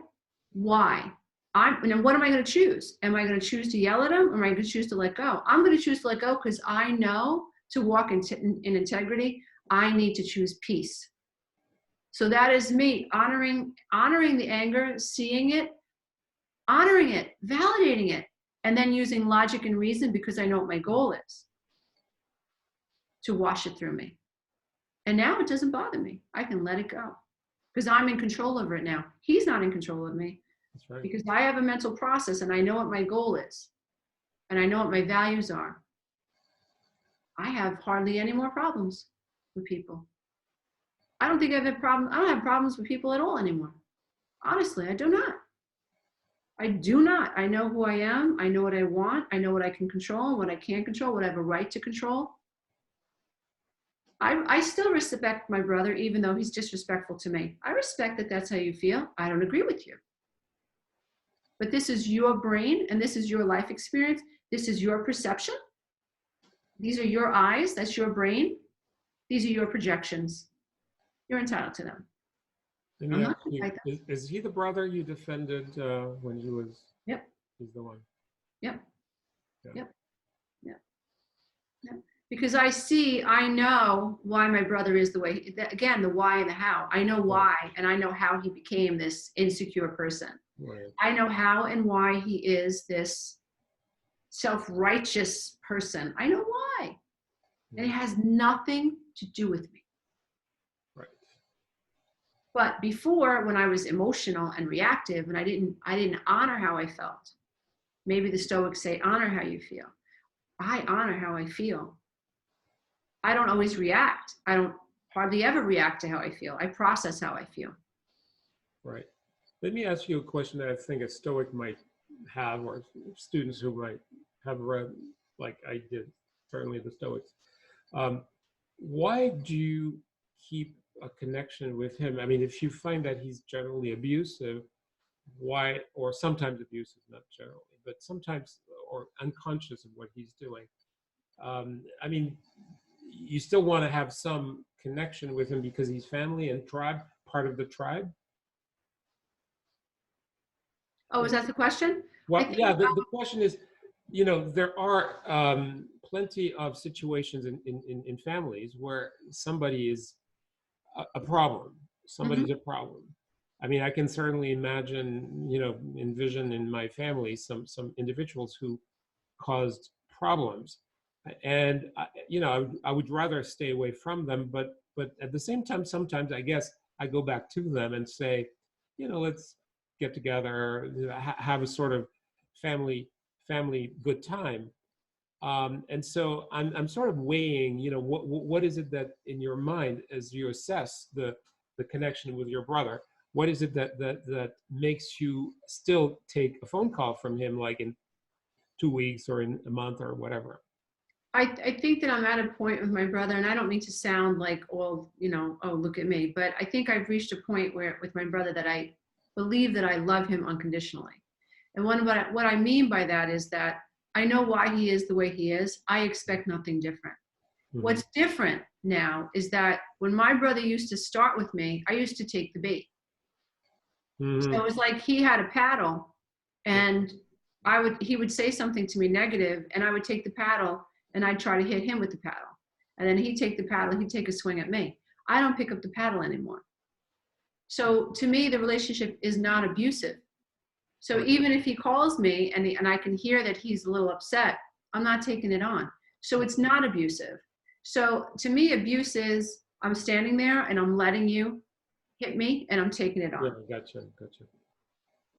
Why? And then what am I gonna choose? Am I gonna choose to yell at him or am I gonna choose to let go? I'm gonna choose to let go because I know to walk in integrity, I need to choose peace. So that is me honoring the anger, seeing it, honoring it, validating it, and then using logic and reason because I know what my goal is to wash it through me. And now it doesn't bother me. I can let it go because I'm in control over it now. He's not in control of me. That's right. Because I have a mental process and I know what my goal is and I know what my values are. I have hardly any more problems with people. I don't think I don't have problems with people at all anymore. Honestly, I do not. I do not. I know who I am. I know what I want. I know what I can control and what I can't control, what I have a right to control. I still respect my brother, even though he's disrespectful to me. I respect that that's how you feel. I don't agree with you. But this is your brain and this is your life experience. This is your perception. These are your eyes. That's your brain. These are your projections. You're entitled to them. Let I'm me ask not gonna you, fight that. is he the brother you defended when he was, Yep, he's the one? yep, Yeah. yep, yep, yep. Because I know why my brother is the way, again, the why and the how. I know why, and I know how he became this insecure person. Right. I know how and why he is this self-righteous person. I know why. And it has nothing to do with me. Right. But before, when I was emotional and reactive and I didn't honor how I felt. Maybe the Stoics say, honor how you feel. I honor how I feel. I don't always react. I don't hardly ever react to how I feel. I process how I feel. Right. Let me ask you a question that I think a Stoic might have, or students who might have read, like I did, certainly the Stoics. Um, why do you keep a connection with him? I mean, if you find that he's generally abusive, why, or sometimes abusive, not generally, but sometimes, or unconscious of what he's doing. I mean, you still want to have some connection with him because he's family and tribe, part of the tribe. Oh, is that the question? I Well, think, yeah, the question is, you know, there are plenty of situations in families where somebody is a problem. mhm. Somebody's a problem. I mean, I can certainly imagine, you know, envision in my family some individuals who caused problems, and you know, I would rather stay away from them. But at the same time, sometimes I guess I go back to them and say, you know, let's get together, you know, have a sort of family good time. And so I'm sort of weighing, you know, what is it that in your mind as you assess the connection with your brother, what is it that makes you still take a phone call from him, like in 2 weeks or in a month or whatever? I think that I'm at a point with my brother, and I don't mean to sound like all, oh, look at me, but I think I've reached a point where with my brother that I believe that I love him unconditionally. And what I mean by that is that I know why he is the way he is. I expect nothing different. Hmm. What's different now is that when my brother used to start with me, I used to take the bait. So Hmm. it was like he had a paddle Yeah. and he would say something to me negative and I would take the paddle and I'd try to hit him with the paddle. And then he'd take the paddle, he'd take a swing at me. I don't pick up the paddle anymore. So to me, the relationship is not abusive. So Right. even if he calls me and I can hear that he's a little upset, I'm not taking it on. So it's not abusive. So to me, abuse is I'm standing there and I'm letting you hit me and I'm taking it Yeah. on. Gotcha.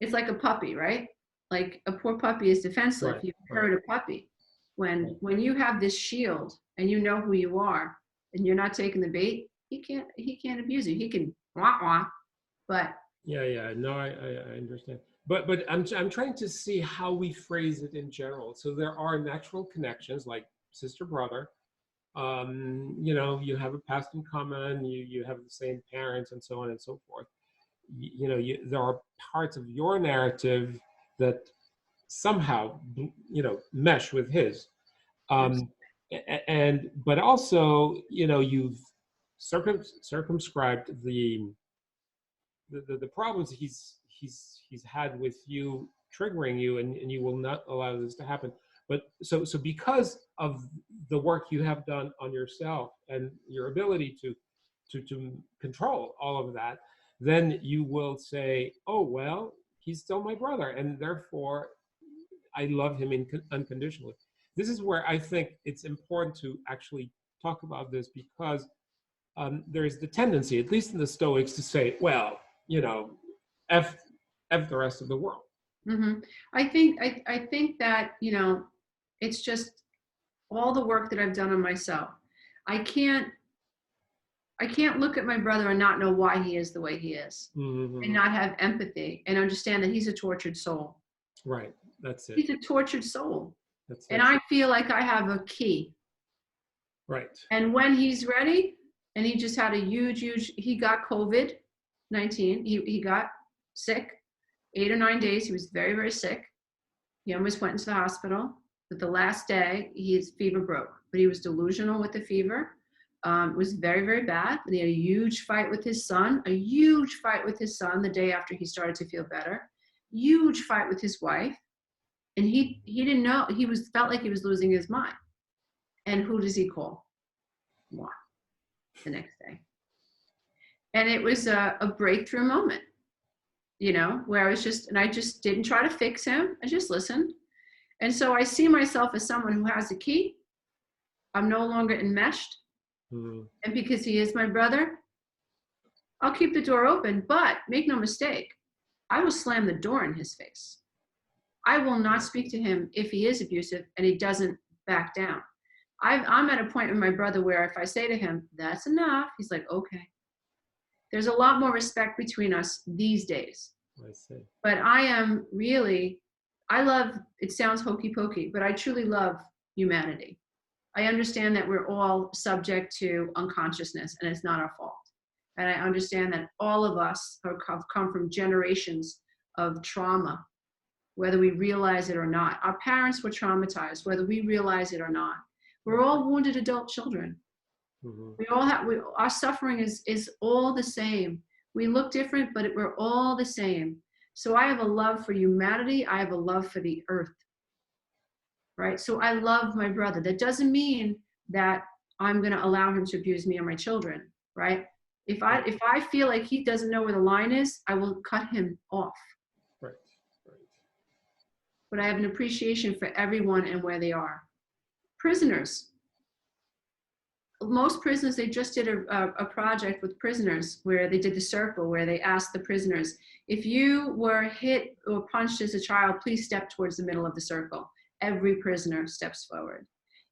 It's like a puppy, right? Like a poor puppy is defenseless. Right. You Right. hurt a puppy. Right. When you have this shield and you know who you are and you're not taking the bait, he can't abuse you. He can wah wah, but Yeah. No, I understand. But I'm trying to see how we phrase it in general. So there are natural connections like sister brother. You know, you have a past in common. You have the same parents and so on and so forth. You know, there are parts of your narrative that somehow, you know, mesh with his. Um, and but also, you know, you've circumscribed the problems he's had with you, triggering you, and you will not allow this to happen. But so because of the work you have done on yourself and your ability to control all of that, then you will say, oh well, he's still my brother, and therefore I love him unconditionally. This is where I think it's important to actually talk about this, because there's the tendency, at least in the Stoics, to say, well, you know, f f the rest of the world. hmm I think that it's just all the work that I've done on myself. I can't I can't look at my brother and not know why he is the way he is, and Mm-hmm. not have empathy and understand that he's a tortured soul. Right. That's it. He's a tortured soul, That's and it. I feel like I have a key. Right. And when he's ready, and he just had a huge, he got COVID-19. He got sick, 8 or 9 days. He was very, very sick. He almost went into the hospital. but the last day his fever broke, but he was delusional with the fever. It was very, very bad. And he had a huge fight with his son, the day after he started to feel better, huge fight with his wife. And he didn't know, felt like he was losing his mind. And who does he call? Moi, the next day. And it was a breakthrough moment, where I just didn't try to fix him. I just listened. And so I see myself as someone who has a key. I'm no longer enmeshed. Mm-hmm. And because he is my brother, I'll keep the door open, but make no mistake, I will slam the door in his face. I will not speak to him if he is abusive and he doesn't back down. I'm at a point with my brother where if I say to him, that's enough, he's like, okay. There's a lot more respect between us these days. I see. But I love, it sounds hokey pokey, but I truly love humanity. I understand that we're all subject to unconsciousness and it's not our fault. And I understand that all of us have come from generations of trauma, whether we realize it or not. Our parents were traumatized, whether we realize it or not. We're all wounded adult children. Mm-hmm. We all have, our suffering is all the same. We look different, but we're all the same. So I have a love for humanity. I have a love for the earth, right? So I love my brother. That doesn't mean that I'm going to allow him to abuse me or my children, right? If I feel like he doesn't know where the line is, I will cut him off. Right. But I have an appreciation for everyone and where they are. Prisoners. Most prisoners, they just did a project with prisoners where they did the circle, where they asked the prisoners, if you were hit or punched as a child, please step towards the middle of the circle. Every prisoner steps forward.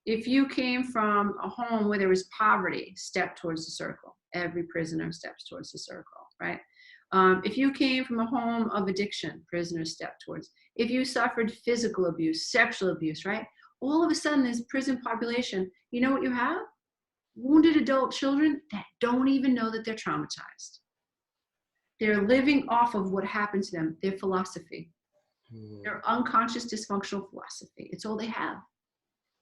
If you came from a home where there was poverty, step towards the circle. Every prisoner steps towards the circle, right? If you came from a home of addiction, prisoners step towards. If you suffered physical abuse, sexual abuse, right? All of a sudden, this prison population, you know what you have? Wounded adult children that don't even know that they're traumatized. They're living off of what happened to them, their philosophy, their unconscious dysfunctional philosophy. It's all they have.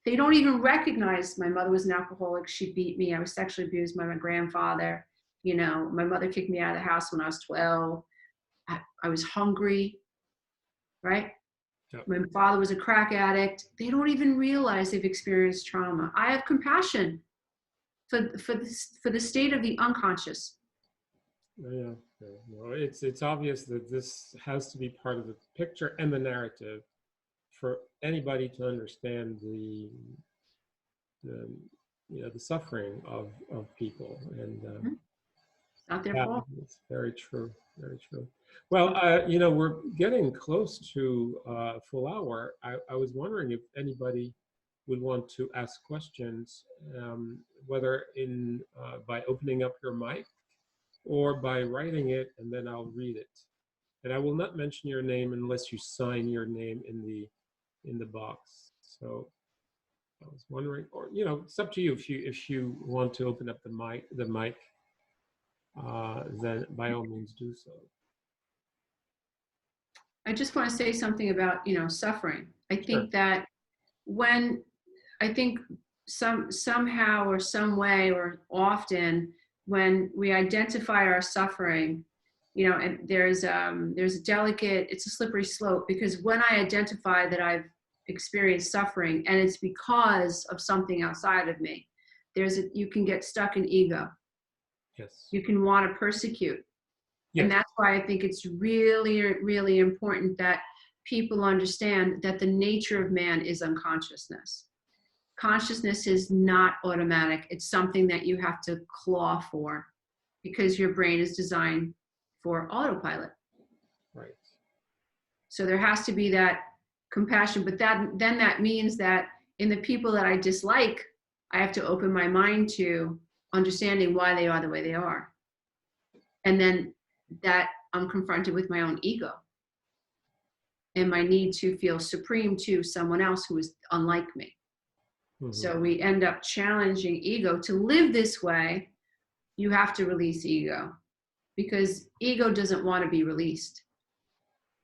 They don't even recognize my mother was an alcoholic. She beat me. I was sexually abused by my grandfather. My mother kicked me out of the house when I was 12. I was hungry, right? Yep. My father was a crack addict. They don't even realize they've experienced trauma. I have compassion for the state of the unconscious. Yeah. No, it's obvious that this has to be part of the picture and the narrative for anybody to understand the suffering of people, and not their fault. It's very true. Well, we're getting close to a full hour. I was wondering if anybody would want to ask questions, whether by opening up your mic or by writing it, and then I'll read it. And I will not mention your name unless you sign your name in the box. So I was wondering, or it's up to you. If you want to open up the mic, then by all means do so. I just want to say something about suffering. I think Sure. that somehow or some way or often when we identify our suffering, and there's a delicate, it's a slippery slope, because when I identify that I've experienced suffering and it's because of something outside of me, you can get stuck in ego. Yes. You can want to persecute. Yes. And that's why I think it's really, really important that people understand that the nature of man is unconsciousness. Consciousness is not automatic. It's something that you have to claw for because your brain is designed for autopilot. Right. So there has to be that compassion, but then that means that in the people that I dislike, I have to open my mind to understanding why they are the way they are. And then that I'm confronted with my own ego and my need to feel supreme to someone else who is unlike me. Mm-hmm. So we end up challenging ego. To live this way, you have to release ego, because ego doesn't want to be released.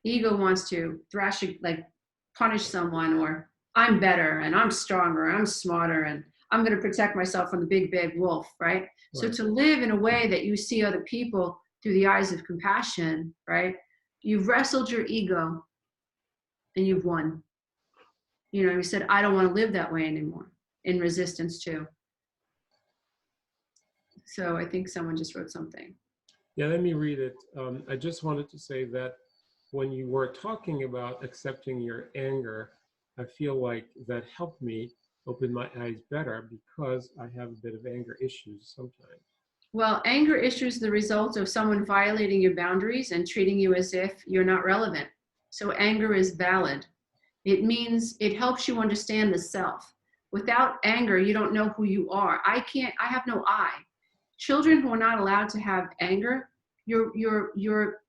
Ego wants to punish someone or I'm better and I'm stronger, I'm smarter, and I'm going to protect myself from the big bad wolf, right? So Right. to live in a way that you see other people through the eyes of compassion, right? You've wrestled your ego and you've won. You know, you said, I don't want to live that way anymore, in resistance to. So I think someone just wrote something. Yeah, let me read it. I just wanted to say that when you were talking about accepting your anger, I feel like that helped me open my eyes better because I have a bit of anger issues sometimes. Well, anger issues the result of someone violating your boundaries and treating you as if you're not relevant. So anger is valid. It means it helps you understand the self. Without anger, you don't know who you are. I have no I. Children who are not allowed to have anger, you're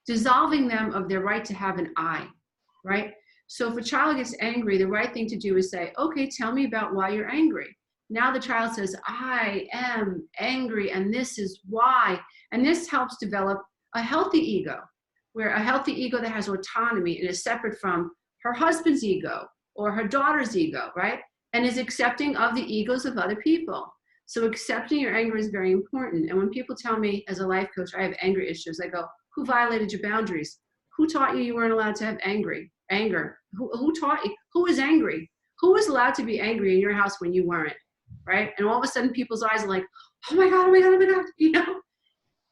dissolving them of their right to have an I, right? So if a child gets angry, the right thing to do is say, okay, tell me about why you're angry. Now the child says, I am angry and this is why. And this helps develop a healthy ego, where a healthy ego that has autonomy and is separate from her husband's ego or her daughter's ego, right? And is accepting of the egos of other people. So accepting your anger is very important. And when people tell me as a life coach, I have anger issues, I go, who violated your boundaries? Who taught you weren't allowed to have anger? Who taught you? Who was angry? Who was allowed to be angry in your house when you weren't? Right? And all of a sudden people's eyes are like, oh my God, oh my God, oh my God. You know,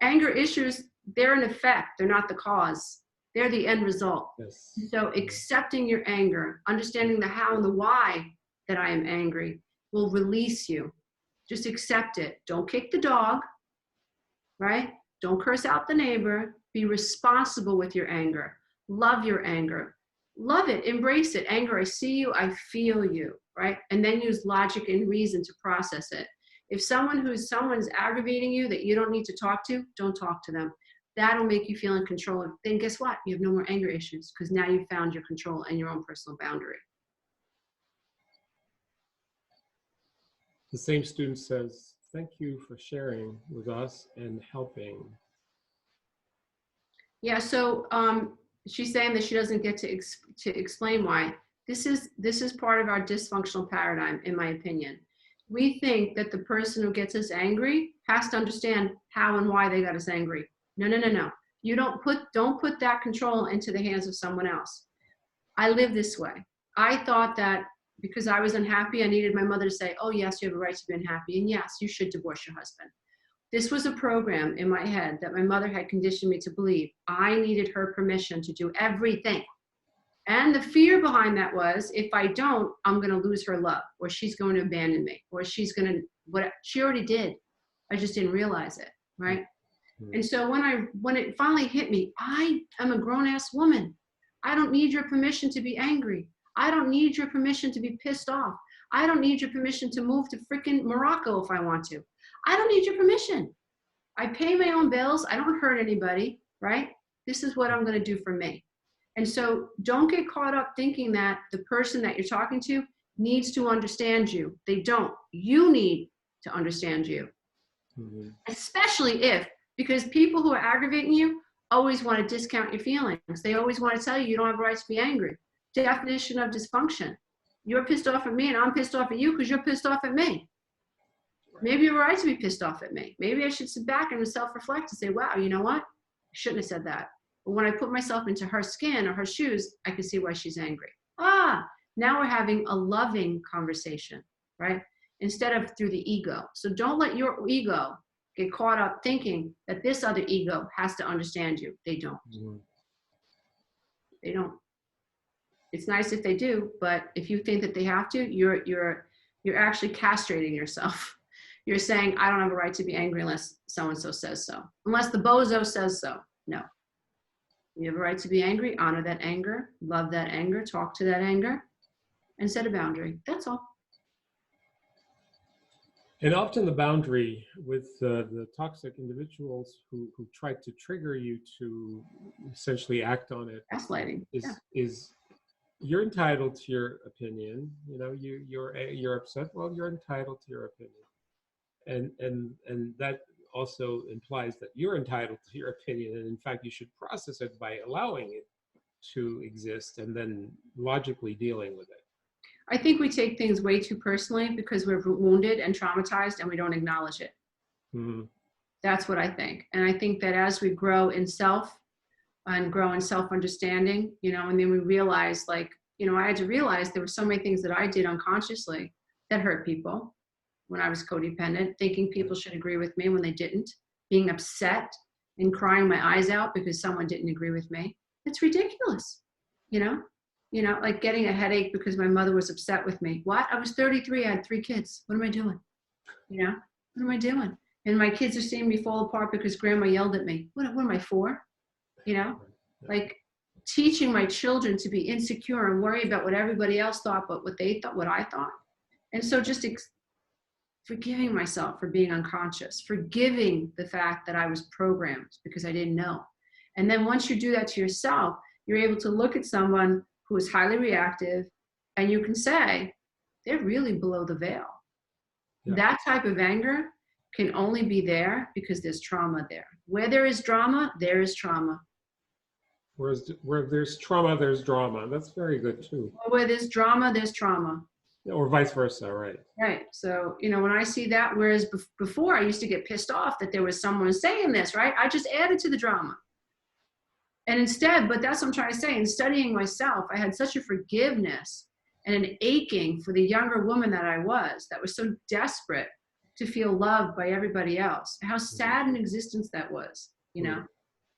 anger issues, they're an effect. They're not the cause. They're the end result. Yes. So accepting your anger, understanding the how and the why that I am angry will release you. Just accept it. Don't kick the dog, right? Don't curse out the neighbor. Be responsible with your anger. Love your anger. Love it. Embrace it. Anger, I see you. I feel you, right? And then use logic and reason to process it. If someone's aggravating you that you don't need to talk to, don't talk to them. That'll make you feel in control. Then guess what? You have no more anger issues because now you've found your control and your own personal boundary. The same student says, thank you for sharing with us and helping. Yeah, so she's saying that she doesn't get to explain why. This is part of our dysfunctional paradigm, in my opinion. We think that the person who gets us angry has to understand how and why they got us angry. No, no, no, no. You don't put that control into the hands of someone else. I live this way. I thought that because I was unhappy, I needed my mother to say, oh yes, you have a right to be unhappy, and yes, you should divorce your husband. This was a program in my head that my mother had conditioned me to believe. I needed her permission to do everything. And the fear behind that was, if I don't, I'm going to lose her love, or she's going to abandon me, or she's going to, what she already did. I just didn't realize it, right? Mm-hmm. And so when it finally hit me, I am a grown-ass woman. I don't need your permission to be angry. I don't need your permission to be pissed off. I don't need your permission to move to freaking Morocco if I want to. I don't need your permission. I pay my own bills. I don't hurt anybody, right? This is what I'm going to do for me. And so don't get caught up thinking that the person that you're talking to needs to understand you. They don't. You need to understand you. Mm-hmm. Especially because people who are aggravating you always want to discount your feelings. They always want to tell you don't have a right to be angry. Definition of dysfunction. You're pissed off at me and I'm pissed off at you because you're pissed off at me. Maybe you're right to be pissed off at me. Maybe I should sit back and self-reflect and say, wow, you know what? I shouldn't have said that. But when I put myself into her skin or her shoes, I can see why she's angry. Now we're having a loving conversation, right? Instead of through the ego. So don't let your ego get caught up thinking that this other ego has to understand you. They don't. Mm-hmm. They don't. It's nice if they do, but if you think that they have to, you're actually castrating yourself. You're saying, I don't have a right to be angry unless so-and-so says so. Unless the bozo says so. No. You have a right to be angry, honor that anger, love that anger, talk to that anger, and set a boundary. That's all. And often the boundary with the toxic individuals who try to trigger you to essentially act on it gaslighting is you're entitled to your opinion. You know, you're upset. Well, you're entitled to your opinion. And that also implies that you're entitled to your opinion, and in fact you should process it by allowing it to exist and then logically dealing with it. I think we take things way too personally because we're wounded and traumatized and we don't acknowledge it. Mhm. That's what I think. And I think that as we grow in self and grow in self-understanding, you know, and then we realize, like, you know, I had to realize there were so many things that I did unconsciously that hurt people when I was codependent, thinking people should agree with me when they didn't, being upset and crying my eyes out because someone didn't agree with me. It's ridiculous, you know? You know, like getting a headache because my mother was upset with me. What? I was 33, I had 3 kids. What am I doing? You know, what am I doing? And my kids are seeing me fall apart because grandma yelled at me. What am I for? You know, like teaching my children to be insecure and worry about what everybody else thought, but what they thought, what I thought. And so just forgiving myself for being unconscious, forgiving the fact that I was programmed because I didn't know. And then once you do that to yourself, you're able to look at someone who is highly reactive and you can say, they're really below the veil. Yeah. That type of anger can only be there because there's trauma there. Where there is drama, there is trauma. Whereas where there's trauma, there's drama. That's very good too. Or where there's drama, there's trauma. Or vice versa, right? Right. So, you know, when I see that, whereas before I used to get pissed off that there was someone saying this, right? I just added to the drama. And instead, but that's what I'm trying to say, in studying myself, I had such a forgiveness and an aching for the younger woman that I was, that was so desperate to feel loved by everybody else. How sad an existence that was, you know,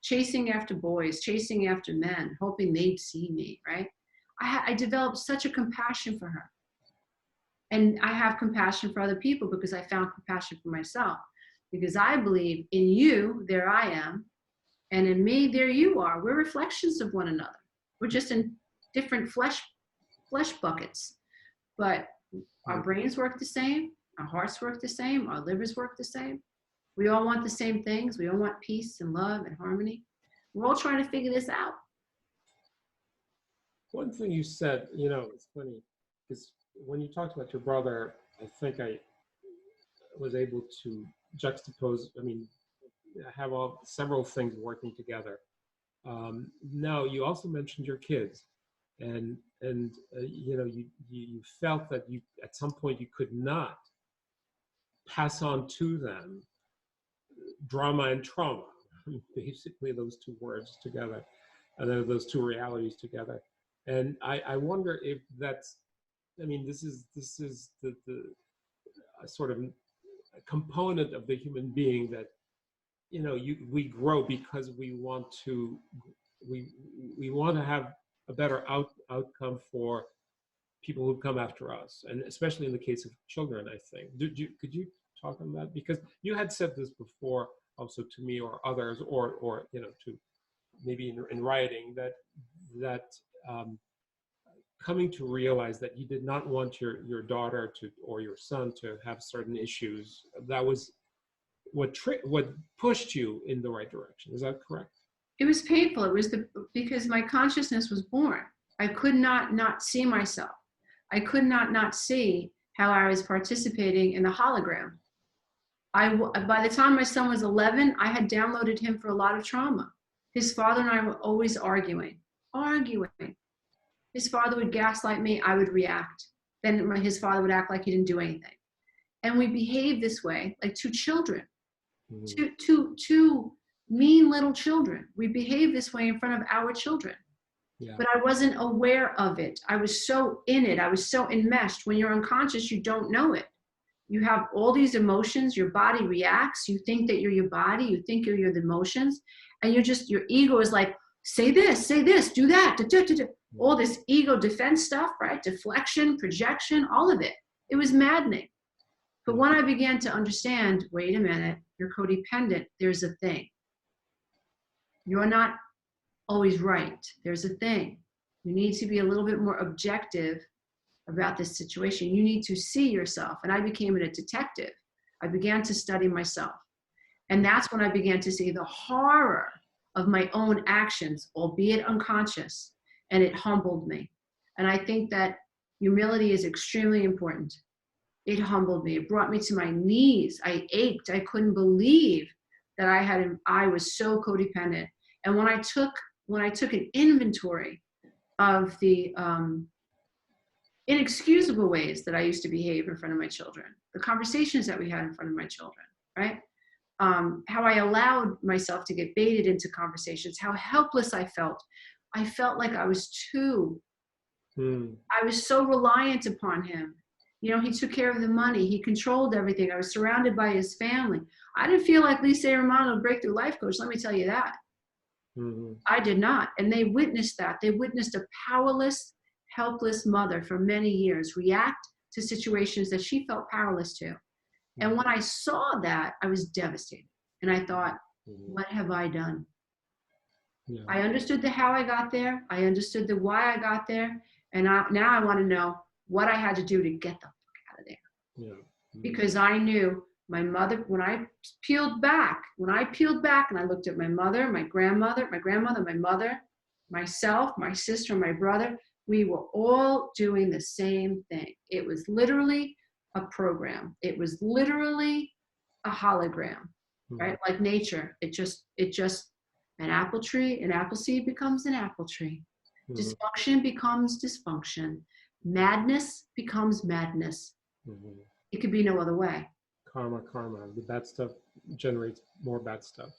chasing after boys, chasing after men, hoping they'd see me, right? I developed such a compassion for her. And I have compassion for other people because I found compassion for myself. Because I believe in you, there I am, and in me, there you are. We're reflections of one another. We're just in different flesh buckets. But our brains work the same, our hearts work the same, our livers work the same. We all want the same things. We all want peace and love and harmony. We're all trying to figure this out. One thing you said, you know, it's funny, because when you talked about your brother, I think I was able to juxtapose, I mean, have several things working together. Now, you also mentioned your kids, and you know, you felt that you at some point you could not pass on to them drama and trauma, basically those two words together, and then those two realities together. And I wonder if that's, I mean, this is the sort of component of the human being that, you know, we grow because we want to have a better outcome for people who come after us, and especially in the case of children, I think. Could you talk on that? Because you had said this before also to me or others, or you know, to maybe in writing, that coming to realize that you did not want your daughter to, or your son to have certain issues, that was what pushed you in the right direction. Is that correct? It was painful. It was because my consciousness was born. I could not see myself. I could not see how I was participating in the hologram. By the time my son was 11, I had downloaded him for a lot of trauma. His father and I were always arguing. His father would gaslight me, I would react. Then his father would act like he didn't do anything. And we behaved this way, like two children, two mean little children. We behaved this way in front of our children. Yeah. But I wasn't aware of it. I was so in it. I was so enmeshed. When you're unconscious, you don't know it. You have all these emotions, your body reacts, you think that you're your body, you think you're the emotions, and your ego is like, say this, do that, all this ego defense stuff, right? Deflection, projection, all of it. It was maddening. But when I began to understand, wait a minute, you're codependent, there's a thing. You're not always right. There's a thing. You need to be a little bit more objective about this situation. You need to see yourself. And I became a detective. I began to study myself. And that's when I began to see the horror of my own actions, albeit unconscious, and it humbled me. And I think that humility is extremely important. It humbled me. It brought me to my knees. I ached. I couldn't believe that I was so codependent. And when I took an inventory of the inexcusable ways that I used to behave in front of my children, the conversations that we had in front of my children, right? How I allowed myself to get baited into conversations, how helpless I felt. I felt like I was two. Mm. I was so reliant upon him. You know, he took care of the money. He controlled everything. I was surrounded by his family. I didn't feel like Lisa Romano, breakthrough life coach. Let me tell you that. Mm-hmm. I did not. And they witnessed that. They witnessed a powerless, helpless mother for many years react to situations that she felt powerless to. And when I saw that, I was devastated. And I thought, what have I done? Yeah. I understood the how I got there. I understood the why I got there. And now I want to know what I had to do to get the fuck out of there. Yeah. Mm-hmm. Because I knew my mother, when I peeled back and I looked at my mother, my grandmother, my mother, myself, my sister, my brother, we were all doing the same thing. It was literally a program. It was literally a hologram, right? Like nature. It just, an apple tree, an apple seed becomes an apple tree. Dysfunction becomes dysfunction. Madness becomes madness. It could be no other way. Karma. The bad stuff generates more bad stuff.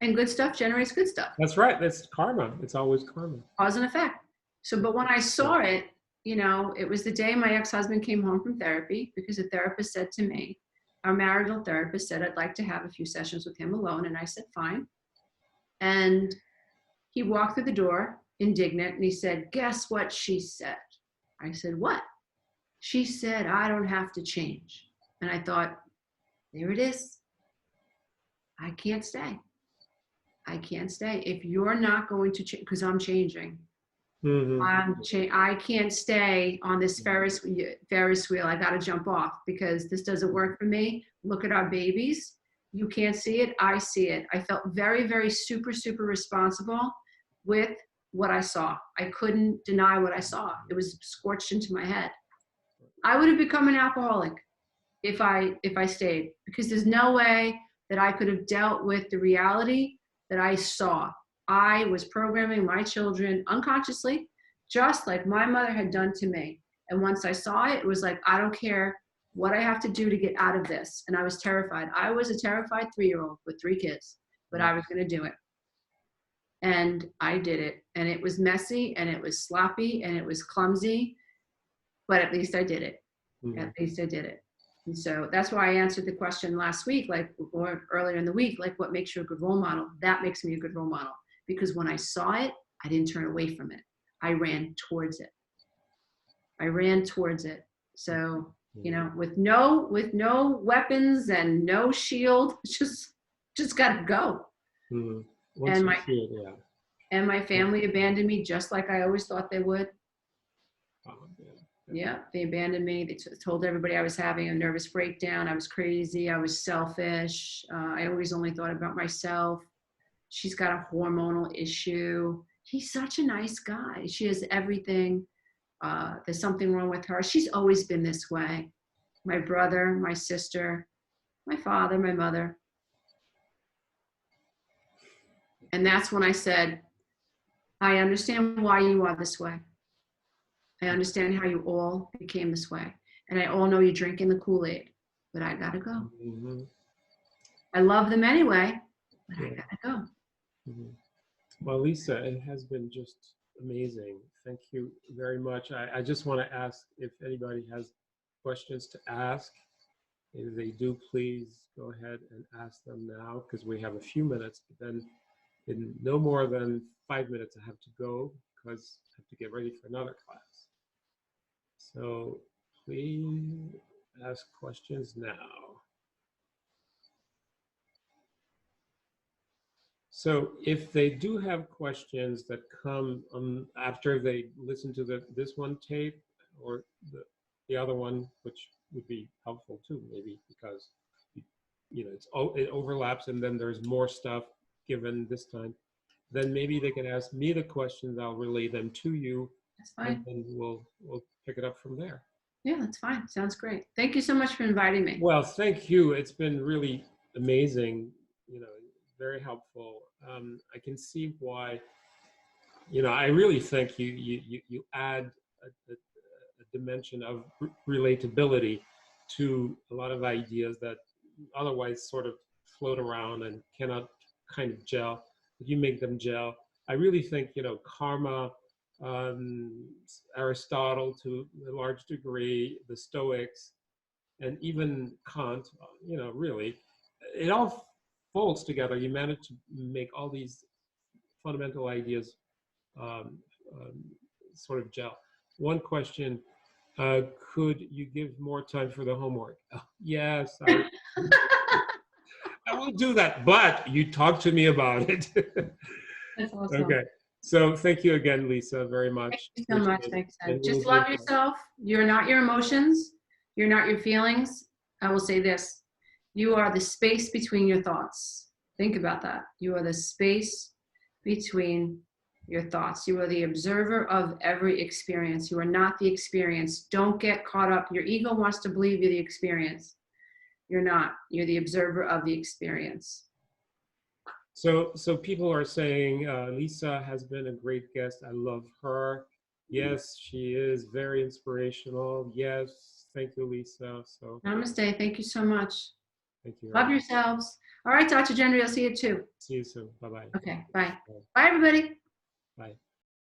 And good stuff generates good stuff. That's right. That's karma. It's always karma. Cause and effect. So, but when I saw it, you know, it was the day my ex-husband came home from therapy because the therapist said to me, our marital therapist said, I'd like to have a few sessions with him alone. And I said, fine. And he walked through the door indignant and he said, guess what she said? I said, what? She said, I don't have to change. And I thought, there it is. I can't stay. I can't stay. If you're not going to change, because I'm changing. I can't stay on this Ferris wheel. I got to jump off because this doesn't work for me. Look at our babies. You can't see it. I see it. I felt very, very super responsible with what I saw. I couldn't deny what I saw. It was scorched into my head. I would have become an alcoholic if I stayed, because there's no way that I could have dealt with the reality that I saw. I was programming my children unconsciously, just like my mother had done to me. And once I saw it, it was like, I don't care what I have to do to get out of this. And I was terrified. I was a terrified 3-year-old with 3 kids, but I was going to do it. And I did it. And it was messy and it was sloppy and it was clumsy, but at least I did it. At least I did it. And so that's why I answered the question last week, or earlier in the week, like, what makes you a good role model? That makes me a good role model. Because when I saw it, I didn't turn away from it. I ran towards it. So, you know, with no weapons and no shield, just gotta go. And my family abandoned me just like I always thought they would. Yeah, they abandoned me. They told everybody I was having a nervous breakdown. I was crazy. I was selfish. I always only thought about myself. She's got a hormonal issue. He's such a nice guy. She has everything. There's something wrong with her. She's always been this way. My brother, my sister, my father, my mother. And that's when I said, I understand why you are this way. I understand how you all became this way. And I all know you're drinking the Kool-Aid, but I gotta go. I love them anyway, but I gotta go. Well, Lisa, it has been just amazing. Thank you very much. I just want to ask if anybody has questions to ask. If they do, please go ahead and ask them now, because we have a few minutes, but then in no more than 5 minutes I have to go because I have to get ready for another class. So please ask questions now. So if they do have questions that come after they listen to this one tape or the other one, which would be helpful too, maybe, because you know it overlaps and then there's more stuff given this time, then maybe they can ask me the questions. I'll relay them to you. That's fine. And then we'll pick it up from there. Yeah, that's fine. Sounds great. Thank you so much for inviting me. Well, thank you. It's been really amazing. You know, very helpful. I can see why. You know, I really think you add a dimension of relatability to a lot of ideas that otherwise sort of float around and cannot kind of gel. You make them gel. I really think, karma, Aristotle to a large degree, the Stoics, and even Kant, really, it all folds together. You manage to make all these fundamental ideas um, um, sort of gel. One question, could you give more time for the homework? Oh, yes, I will do that, but you talk to me about it. That's awesome. Okay. So thank you again, Lisa, very Thank much. you so Appreciate much. it. Thanks. And Just we'll be in love touch. yourself. You're not your emotions. You're not your feelings. I will say this. You are the space between your thoughts. Think about that. You are the space between your thoughts. You are the observer of every experience. You are not the experience. Don't get caught up. Your ego wants to believe you're the experience. You're not. You're the observer of the experience. So people are saying Lisa has been a great guest. I love her. Yes, she is very inspirational. Yes, thank you, Lisa. So Namaste. Thank you so much. thank you very Love much. yourselves. All right, Dr. Gentry, I'll see you too. See you soon. Bye-bye. Okay, bye. Bye. Bye, everybody. Bye.